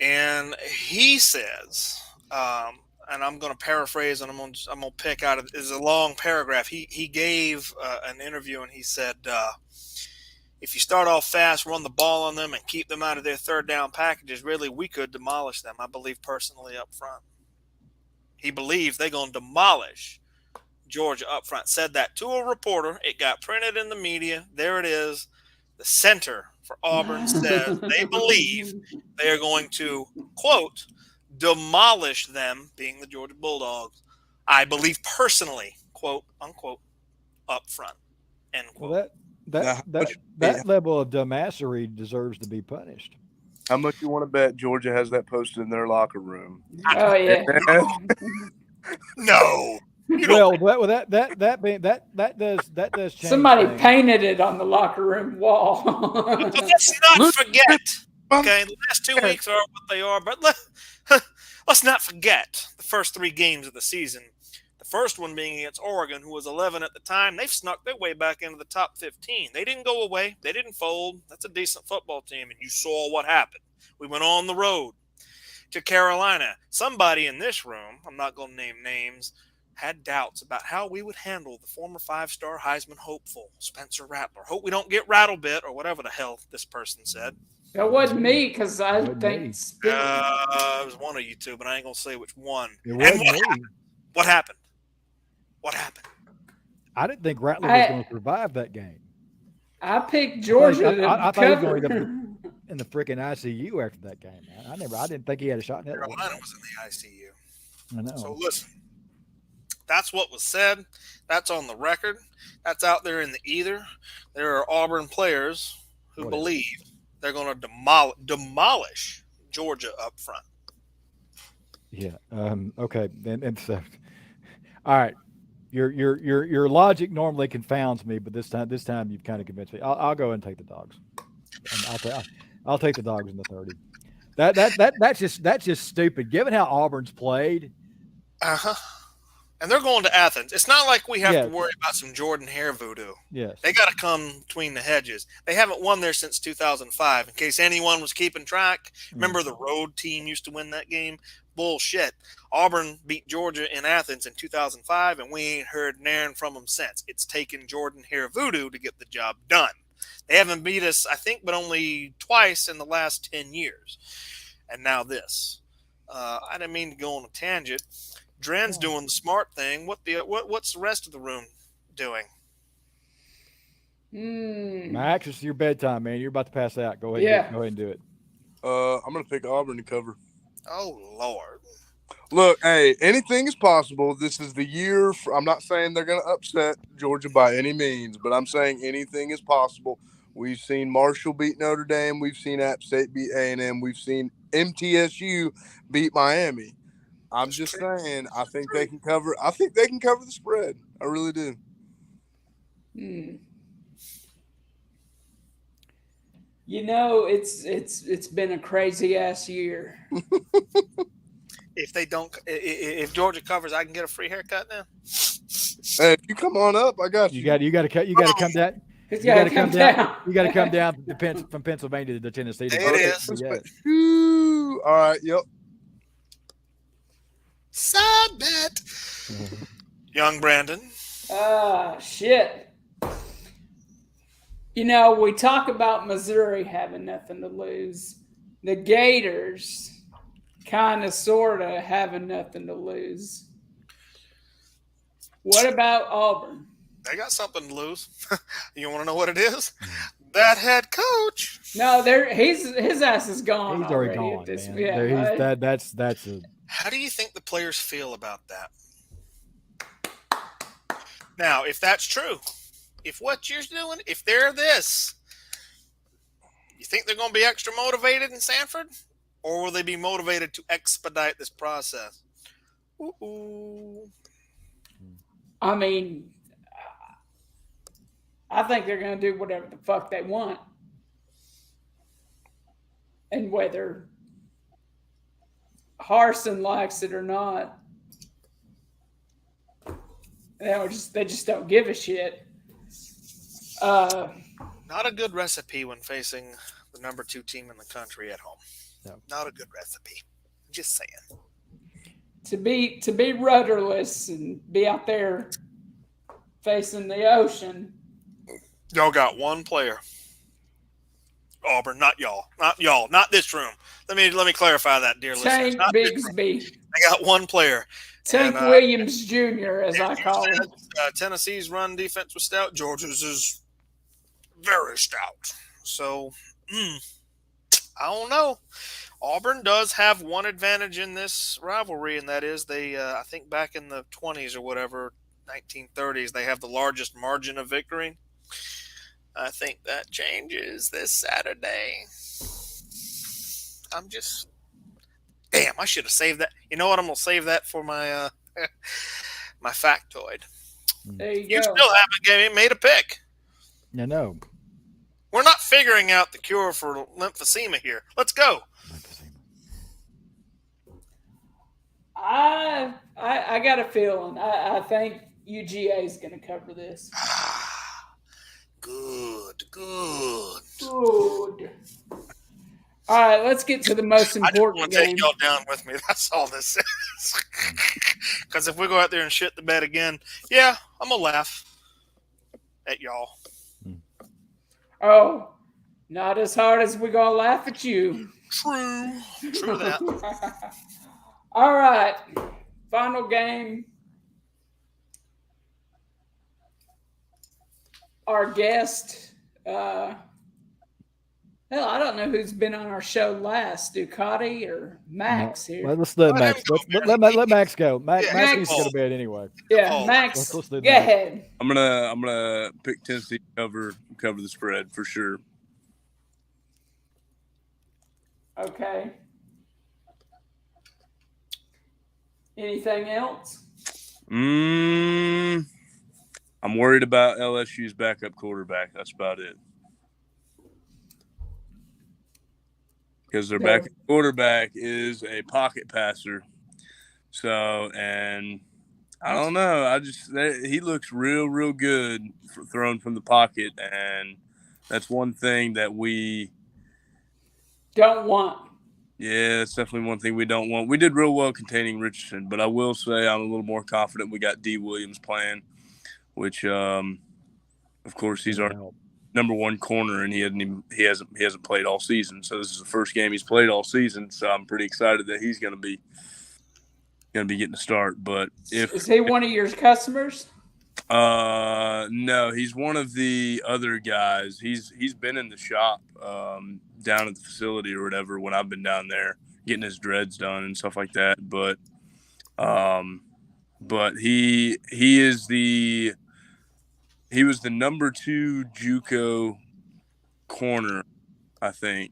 and he says, and I'm going to paraphrase, and I'm going to pick out of it's a long paragraph. He gave an interview, and he said, if you start off fast, run the ball on them, and keep them out of their third down packages, really, we could demolish them. I believe personally up front. He believes they're going to demolish Georgia up front. Said that to a reporter. It got printed in the media. There it is. The center for Auburn says they believe they are going to, quote, demolish them, being the Georgia Bulldogs. I believe personally, quote, unquote, up front, end quote. Well, that level of dumbassery deserves to be punished. How much you want to bet Georgia has that posted in their locker room? Oh yeah. No. That does change. Somebody painted it on the locker room wall. But let's not forget. Okay, the last 2 weeks are what they are, but let's not forget the first 3 games of the season. The first one being against Oregon, who was 11 at the time. They've snuck their way back into the top 15. They didn't go away. They didn't fold. That's a decent football team, and you saw what happened. We went on the road to Carolina. Somebody in this room, I'm not going to name names, had doubts about how we would handle the former 5-star Heisman hopeful, Spencer Rattler. Hope we don't get rattlebit or whatever the hell this person said. It wasn't me because I think it was one of you two, but I ain't going to say which one. It wasn't me. What happened? What happened? I didn't think Rattler was going to survive that game. I picked Georgia I to thought he was cover. going to go in the freaking ICU after that game, man. I didn't think he had a shot in that. Carolina was in the ICU. I know. So listen, that's what was said. That's on the record. That's out there in the ether. There are Auburn players who believe they're going to demolish Georgia up front. Yeah. Okay. And so, all right. Your logic normally confounds me, but this time you've kind of convinced me. I'll go and take the Dogs. I'll take the dogs in the 30. That's just stupid. Given how Auburn's played, Uh-huh. And they're going to Athens. It's not like we have Yeah. to worry about some Jordan Hare voodoo. yes, They got to come between the hedges. They haven't won there since 2005. In case anyone was keeping track, remember the road team used to win that game? Bullshit. Auburn beat Georgia in Athens in 2005, and we ain't heard narin from them since. It's taken Jordan Hare voodoo to get the job done. They haven't beat us, I think, but only twice in the last 10 years. And now this. I didn't mean to go on a tangent. Dren's doing the smart thing. What's the rest of the room doing? Max, it's your bedtime, man. You're about to pass out. Go ahead. Yeah. Go ahead and do it. I'm gonna pick Auburn to cover. Oh, Lord. Look, hey, anything is possible. This is the year. I'm not saying they're going to upset Georgia by any means, but I'm saying anything is possible. We've seen Marshall beat Notre Dame. We've seen App State beat A&M. We've seen MTSU beat Miami. I'm just saying, I think they can cover. I think they can cover the spread. I really do. You know, it's been a crazy ass year. If Georgia covers, I can get a free haircut now. Hey, if you come on up, I got you. You got to come down. It's You got to gotta come down. You got to come down from Pennsylvania to Tennessee. There it is. Yes. Ooh, all right. Yep. Side bet. Young Brandon. Shit. You know, we talk about Missouri having nothing to lose. The Gators kind of, sort of having nothing to lose. What about Auburn? They got something to lose. You want to know what it is? That head coach. No, his ass is gone. He's already already gone, at this- man. yeah, He's, right? that's a How do you think the players feel about that? Now, if that's true, if what you're doing, if they're this, you think they're going to be extra motivated in Sanford? Or will they be motivated to expedite this process? Ooh. I mean, I think they're going to do whatever the fuck they want. And whether Harsin likes it or not, they just don't give a shit. Not a good recipe when facing the number 2 team in the country at home. No. Not a good recipe. Just saying. To be rudderless and be out there facing the ocean. Y'all got one player. Auburn, not y'all. Not this room. Let me clarify that, dear listeners. Tank Not this room. Bigsby. They got one player. Tank And, Williams Jr., as I call him. Tennessee's run defense was stout. Georgia's is very stout. So, I don't know. Auburn does have one advantage in this rivalry, and that is they, I think back in the 20s or whatever, 1930s, they have the largest margin of victory. I think that changes this Saturday. Damn, I should have saved that. You know what? I'm going to save that for my my factoid. There you You go. still haven't made a pick. no. We're not figuring out the cure for lymphedema here. Let's go. I got a feeling. I think UGA is going to cover this. Good. Good. All right, let's get to the most I just important want to game. take y'all down with me. That's all this is. Because if we go out there and shit the bed again, yeah, I'm going to laugh at y'all. Oh, not as hard as we're going to laugh at you. True that. All right, final game. Our guest, hell, I don't know who's been on our show last, Ducati or Max here. Well, let's let Let Max. him go, Let Max go. Max Yeah, needs to go to bed anyway. Yeah, Oh, Max, let's do go that. ahead. I'm gonna pick Tennessee to cover the spread for sure. Okay. Anything else? I'm worried about LSU's backup quarterback. That's about it. because their Yeah. backup quarterback is a pocket passer. So, and I don't know. He looks real good for throwing from the pocket, and that's one thing that we don't want. Yeah, it's definitely one thing we don't want. We did real well containing Richardson, but I will say I'm a little more confident we got D. Williams playing, which, of course, he's our number one corner, and he hasn't played all season. So this is the first game he's played all season. So I'm pretty excited that he's going to be getting a start. But is he one of your customers? No, he's one of the other guys. He's been in the shop down at the facility or whatever when I've been down there getting his dreads done and stuff like that. But he was the number 2 JUCO corner, I think.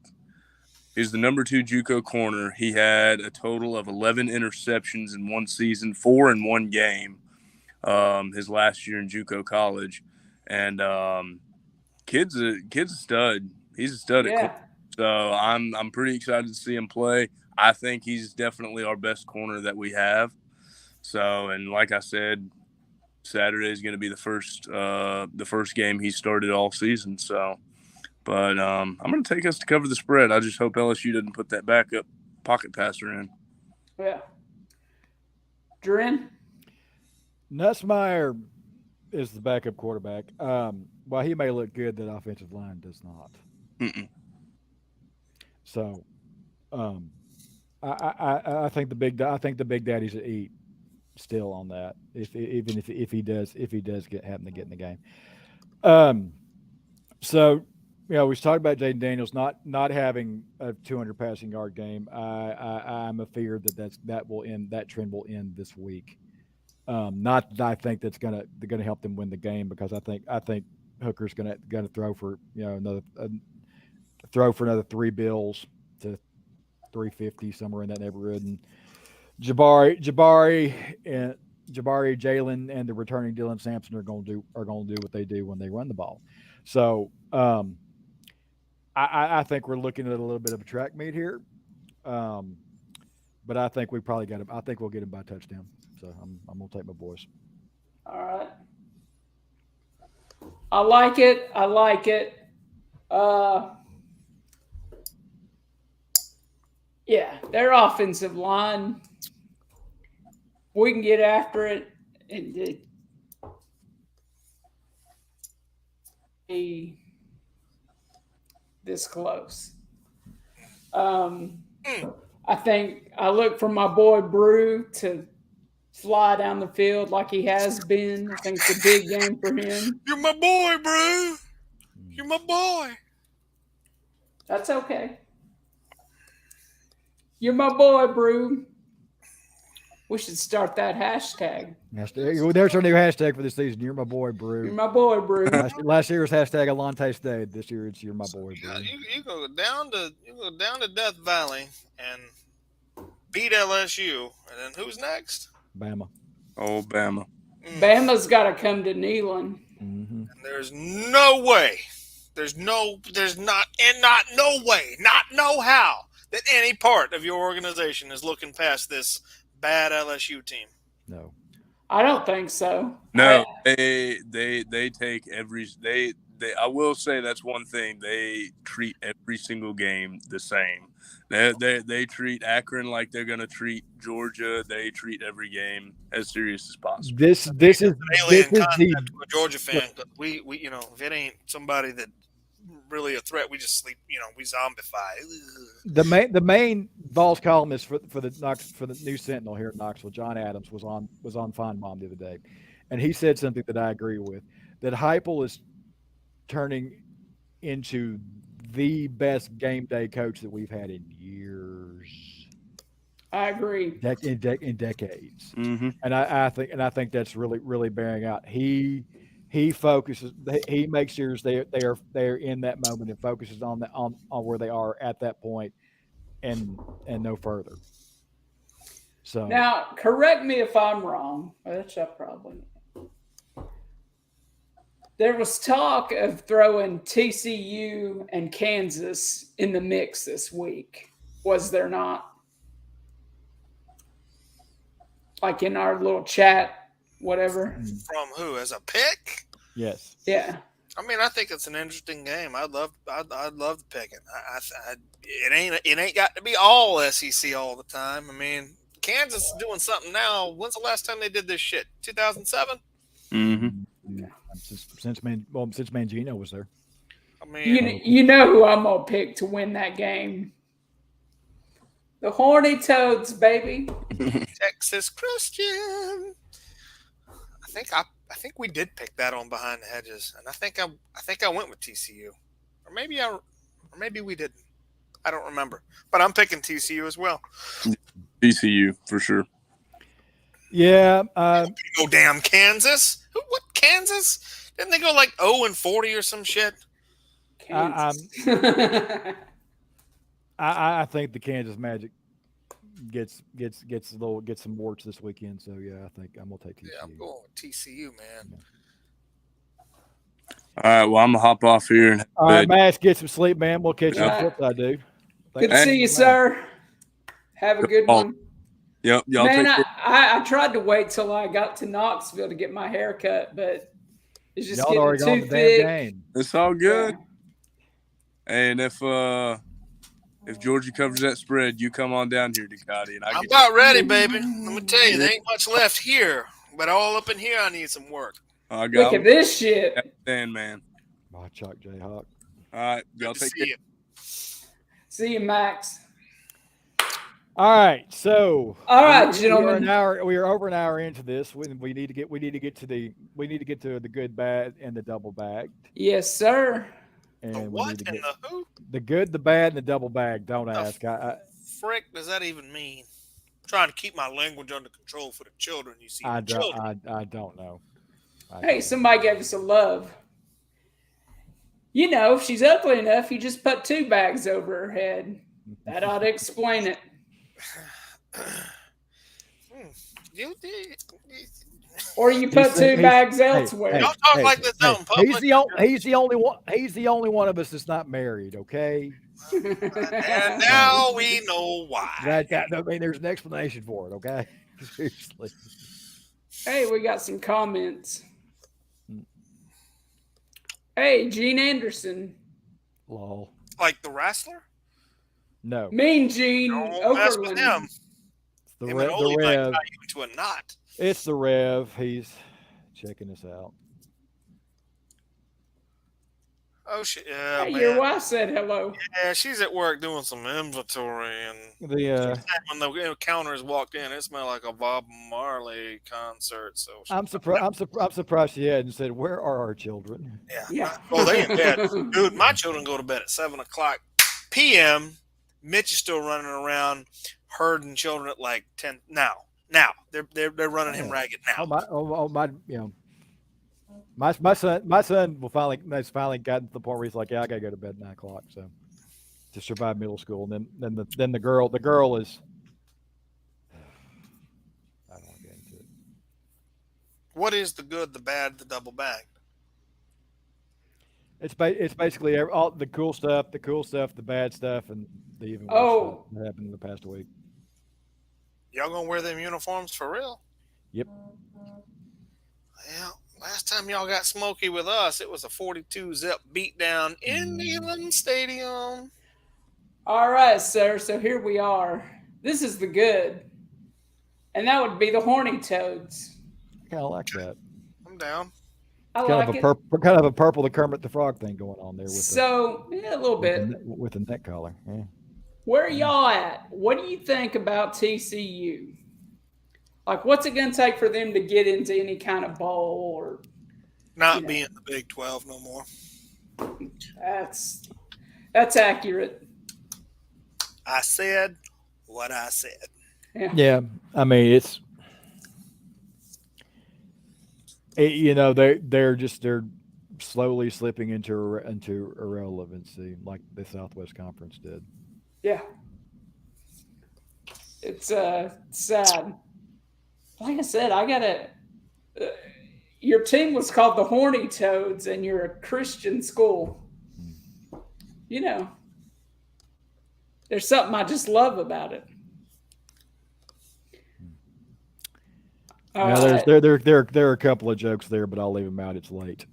He's the number 2 JUCO corner. He had a total of 11 interceptions in one season, 4 in one game. His last year in JUCO college, and kid's a stud. He's a stud at corner. So I'm pretty excited to see him play. I think he's definitely our best corner that we have. So, and like I said, Saturday is going to be the first game he started all season. So, but I'm going to take us to cover the spread. I just hope LSU doesn't put that backup pocket passer in. Yeah. Durin? Nussmeier is the backup quarterback. While he may look good, that offensive line does not. Mm-mm. So, I think the big daddies will eat still on that. If he does happen to get in the game. So, we was talking about Jaden Daniels not having a 200 passing yard game. I'm afeared that trend will end this week. Not that I think they're gonna help them win the game, because I think Hooker's gonna throw for another 3 bills to 350, somewhere in that neighborhood, and Jabari, Jalen, and the returning Dylan Sampson are gonna do what they do when they run the ball. So I think we're looking at a little bit of a track meet here, but I think we probably got him. I think we'll get him by touchdown. So I'm gonna take my boys. All right. I like it. Yeah, their offensive line, we can get after it and be this close. I think I look for my boy Brew to fly down the field like he has been. I think it's a big game for him. You're my boy, bro. You're my boy. That's okay. You're my boy, Brew. We should start that hashtag. There's our new hashtag for this season. You're my boy, Brew. You're my boy, Brew. Last year's hashtag Alante stayed. This year it's You're my boy, Brew. You go down to Death Valley and beat LSU, and then who's next? Bama. Oh, Bama. Bama's got to come to Neyland. Mm-hmm. And there's no way. There's no way, not no how that any part of your organization is looking past this bad LSU team. No, I don't think so. No, they take every they. I will say that's one thing. They treat every single game the same. They treat Akron like they're going to treat Georgia. They treat every game as serious as possible. This is to a Georgia fan. We if it ain't somebody that really a threat, we just sleep. We zombify. Ugh. The main Vols columnist for the New Sentinel here at Knoxville, John Adams, was on Fine Mom the other day, and he said something that I agree with. That Heupel is turning into the best game day coach that we've had in years. I agree. In decades. Mm-hmm. And I think that's really bearing out. He focuses. He makes sure they are in that moment and focuses on where they are at that point, and no further. So now, correct me if I'm wrong. Which I probably. There was talk of throwing TCU and Kansas in the mix this week. Was there not? Like in our little chat, whatever. From who? As a pick? Yes. Yeah. I mean, I think it's an interesting game. I'd love the picking. It ain't got to be all SEC all the time. I mean, Kansas is doing something now. When's the last time they did this shit? 2007. Yeah. Since Mangino was there. I mean, You know who I'm gonna pick to win that game? The Horny Toads, baby. Texas Christian. I think we did pick that on Behind the Hedges, and I think I went with TCU, or maybe we didn't. I don't remember, but I'm picking TCU as well. TCU for sure. Yeah. Go damn Kansas. What Kansas? Didn't they go like 0-40 or some shit? Kansas. I think the Kansas Magic gets some warts this weekend. So yeah, I think I'm gonna take TCU. Yeah, I'm going with TCU, man. All right, well, I'm gonna hop off here. And all right, Max, get some sleep, man. We'll catch you on the Right. flip side, dude. Good to see you, sir. Have a good one. Yep, y'all Man, take care. I tried to wait till I got to Knoxville to get my hair cut, but it's just Y'all already getting gone too the damn thick. game. It's all good. And if Georgia covers that spread, you come on down here, Ducati, and I'm about ready, baby. Let me tell you, there ain't much left here, but all up in here, I need some work. I Look got at this shit. Dan, man. Oh, Chuck Jayhawk. All right, Good y'all to take see care. you. See you, Max. All right, so All right, we gentlemen. we are over an hour into this. We need to get to the good, bad, and the double bag. Yes, sir. And The we what need to and get the who? the good, the bad, and the double bag. Don't The ask. I frick does that even mean? I'm trying to keep my language under control for the children. You see, I the don't children. I don't know. Hey, somebody gave us a love. You know, if she's ugly enough, you just put 2 bags over her head. That ought to explain it. Or you put 2 bags elsewhere. Y'all talk like this out in public. He's the only one. He's the only one of us that's not married. Okay. And now we know why. I mean, there's an explanation for it. Okay. Seriously. Hey, we got some comments. Hey, Gene Anderson. Lol. Like the wrestler? No. Mean Gene Don't mess with Okerlund. him. It's the Him and Rev. Ole might tie you into a knot. It's the Rev. He's checking us out. Oh shit! Yeah, Hey, man. your wife said hello. Yeah, she's at work doing some inventory, and The when the counters walked in, it smelled like a Bob Marley concert. So I'm surprised. I'm surprised she hadn't said, "Where are our children?" Yeah. Well, they in bed, dude. My children go to bed at 7:00 p.m. Mitch is still running around herding children at like 10. Now they're running him ragged now. My, you know, my son has finally gotten to the point where he's like, yeah, I gotta go to bed at 9:00, so to survive middle school. And then the girl is. I don't want to get into it. What is the good, the bad, the double bag? It's basically all the cool stuff, the bad stuff, and the even worse stuff that happened in the past week. Y'all gonna wear them uniforms for real? Yep. Well, last time y'all got smoky with us, it was a 42 zip beatdown in Neyland Stadium. All right, sir. So here we are. This is the good. And that would be the Horny Toads. I kind of like that. I'm down. I Kind like it. of a purple the Kermit the Frog thing going on there with So, yeah, a little bit. with the neck collar. Yeah. Where are y'all at? What do you think about TCU? Like, what's it going to take for them to get into any kind of bowl or Not being the Big 12 no more. that's accurate. I said what I said. Yeah, I mean they're slowly slipping into irrelevancy like the Southwest Conference did. Yeah. It's sad. Like I said, I gotta. Your team was called the Horny Toads, and you're a Christian school. You know, There's something I just love about it. Now, there are a couple of jokes there, but I'll leave them out. It's late.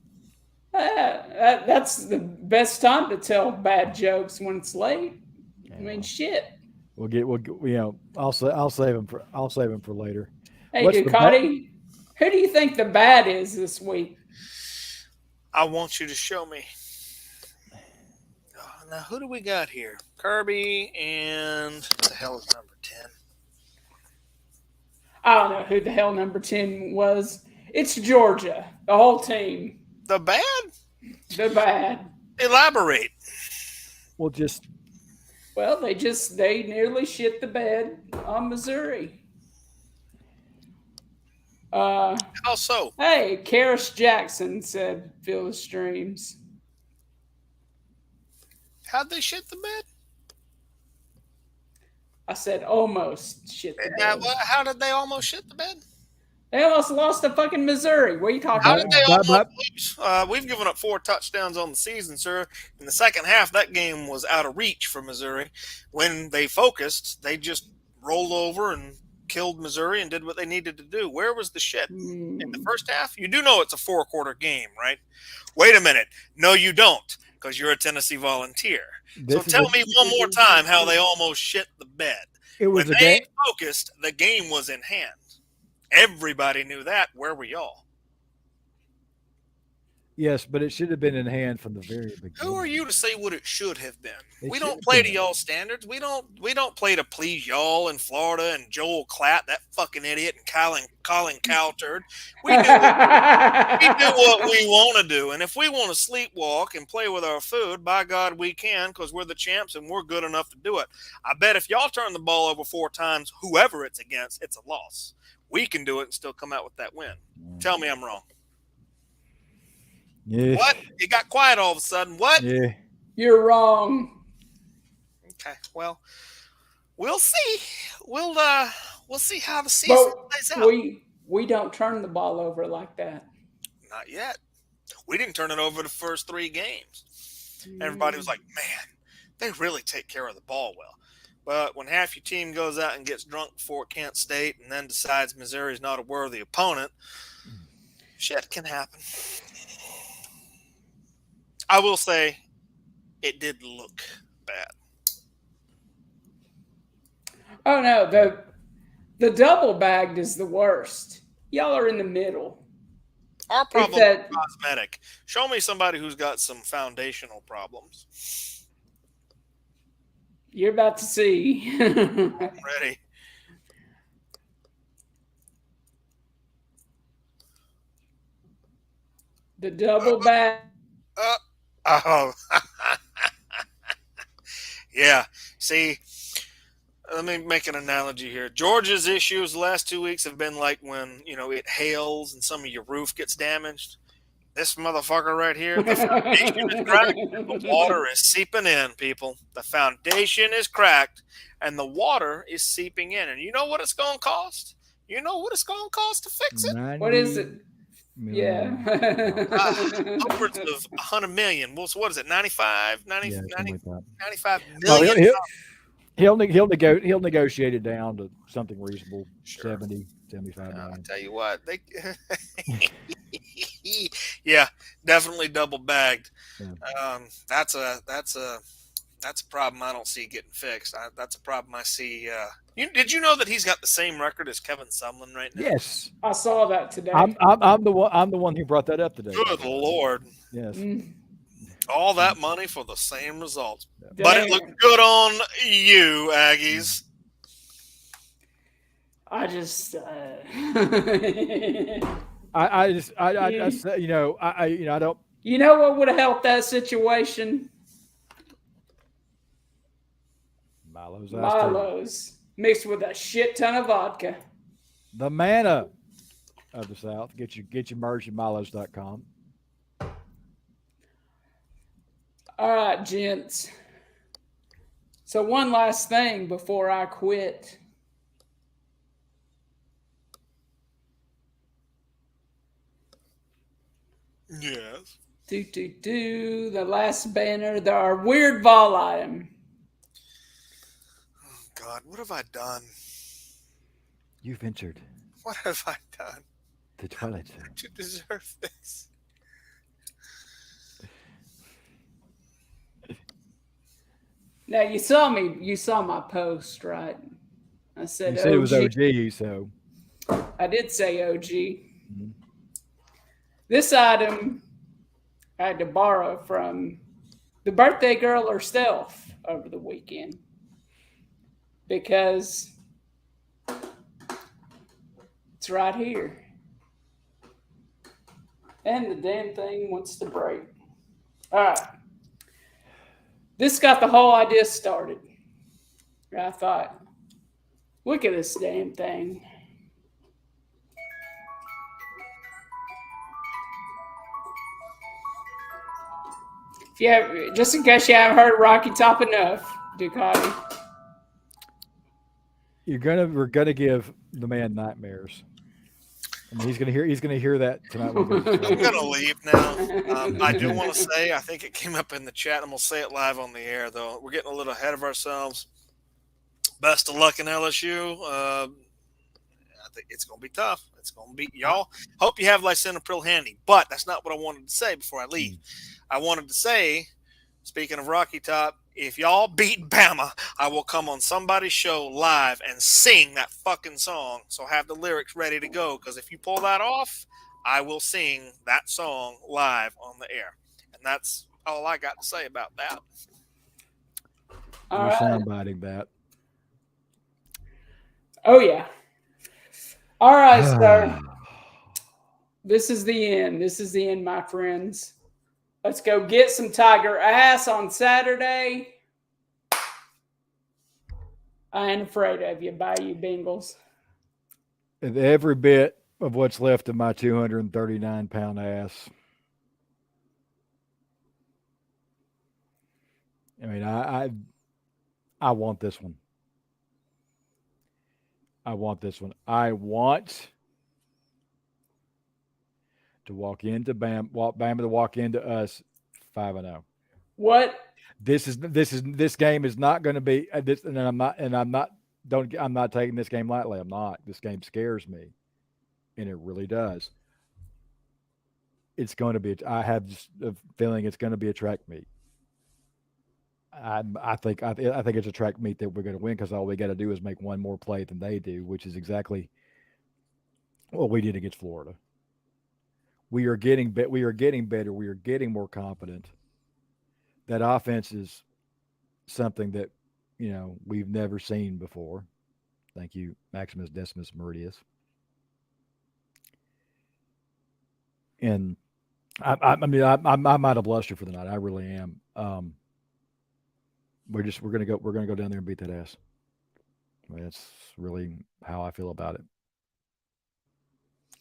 That's the best time to tell bad jokes when it's late. Yeah, I mean, shit. I'll save them for later. Hey, What's the Ducati, who do you think the bad is this week? I want you to show me. Now, who do we got here? Kirby and what the hell is number 10? I don't know who the hell number 10 was. It's Georgia, the whole team. The bad? The bad. Elaborate. Well, they nearly shit the bed on Missouri. How so? Hey, Karis Jackson said, "Feel the streams." How'd they shit the bed? I said almost shit the bed. How did they almost shit the bed? They almost lost to fucking Missouri. What are you talking How about? did they almost lose? We've given up 4 touchdowns on the season, sir. In the second half, that game was out of reach for Missouri. When they focused, they just rolled over and killed Missouri and did what they needed to do. Where was the shit? In the first half? You do know it's a 4-quarter game, right? Wait a minute. No, you don't, because you're a Tennessee Volunteer. So tell me one more time how they almost shit the bed. When they focused, the game was in hand. Everybody knew that. Where were y'all? Yes, but it should have been in hand from the very beginning. Who are you to say what it should have been? We don't play to y'all standards. We don't play to please y'all in Florida and Joel Klatt, that fucking idiot, and Colin Cowturd. We do what we want to do. And if we want to sleepwalk and play with our food, by God, we can, because we're the champs and we're good enough to do it. I bet if y'all turn the ball over 4 times, whoever it's against, it's a loss. We can do it and still come out with that win. Tell me I'm wrong. Yeah. What? You got quiet all of a sudden. What? Yeah. You're wrong. Okay. Well, we'll see. We'll see how the season plays out. We don't turn the ball over like that. Not yet. We didn't turn it over the first 3 games. Everybody was like, man, they really take care of the ball well. But when half your team goes out and gets drunk before Kent State and then decides Missouri's not a worthy opponent, shit can happen. I will say it did look bad. Oh no, the double bagged is the worst. Y'all are in the middle. Our problem is cosmetic. Show me somebody who's got some foundational problems. You're about to see. I'm ready. The double bag. Oh. Yeah. See, let me make an analogy here. Georgia's issues the last 2 weeks have been like when, it hails and some of your roof gets damaged. This motherfucker right here, the foundation is cracked and the water is seeping in, people. The foundation is cracked and the water is seeping in. And you know what it's going to cost? You know what it's going to cost to fix it? What is it? Million. Yeah. Upwards of 100 million. Well, so what is it? 95? 90, Yeah, 90 like that. 95 Well, million? he'll negotiate it down to something reasonable. Sure. 70, 75 I'll million. tell you what, yeah, definitely double bagged. Yeah. That's a problem I don't see getting fixed. That's a problem I see. Did you know that he's got the same record as Kevin Sumlin right now? Yes, I saw that today. I'm the one who brought that up today. Good Lord. Yes. All that money for the same results. Damn. But it looked good on you, Aggies. I just I don't. You know what would have helped that situation? Milo's mixed with a shit ton of vodka. The manna of the South. Get your merch at milos.com. All right, gents. So one last thing before I quit. Yes. The last banner, our weird Vol item. God, what have I done? You ventured What have I done the Twilight Zone. to deserve this? Now you saw me. You saw my post, right? I said You said it was OG. OG, so I did say OG. Mhm. This item I had to borrow from the birthday girl herself over the weekend because it's right here. And the damn thing wants to break. All right. This got the whole idea started. I thought, look at this damn thing. If you have, just in case you haven't heard Rocky Top enough, Ducati. we're gonna give the man nightmares. I mean, he's gonna hear that tonight when he goes to I'm sleep. gonna leave now. I do want to say, I think it came up in the chat, and we'll say it live on the air. Though we're getting a little ahead of ourselves. Best of luck in LSU. I think it's gonna be tough. It's gonna be y'all. Hope you have Lysenapryl handy. But that's not what I wanted to say before I leave. I wanted to say, speaking of Rocky Top, if y'all beat Bama, I will come on somebody's show live and sing that fucking song. So have the lyrics ready to go. Because if you pull that off, I will sing that song live on the air. And that's all I got to say about that. All We're right. soundbiting that. Oh, yeah. All right, sir. This is the end. This is the end, my friends. Let's go get some Tiger ass on Saturday. I ain't afraid of you, Bayou Bengals. And every bit of what's left of my 239-pound ass. I mean, I want this one. I want this one. I want to walk into Bama to walk into us 5-0. What? This game is not going to be this, and I'm not taking this game lightly. I'm not. This game scares me, and it really does. It's going to be. I have just a feeling it's going to be a track meet. I think it's a track meet that we're going to win because all we got to do is make one more play than they do, which is exactly what we did against Florida. We are getting better. We are getting more competent. That offense is something that we've never seen before. Thank you, Maximus Decimus Meridius. And I mean, I might have blushed for the night. I really am. We're gonna go down there and beat that ass. I mean, that's really how I feel about it.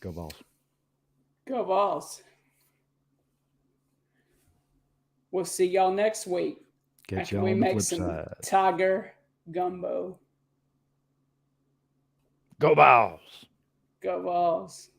Go Vols. Go Vols. We'll see y'all next week. Catch after y'all we on the make flip some side. Tiger gumbo. Go Vols. Go Vols.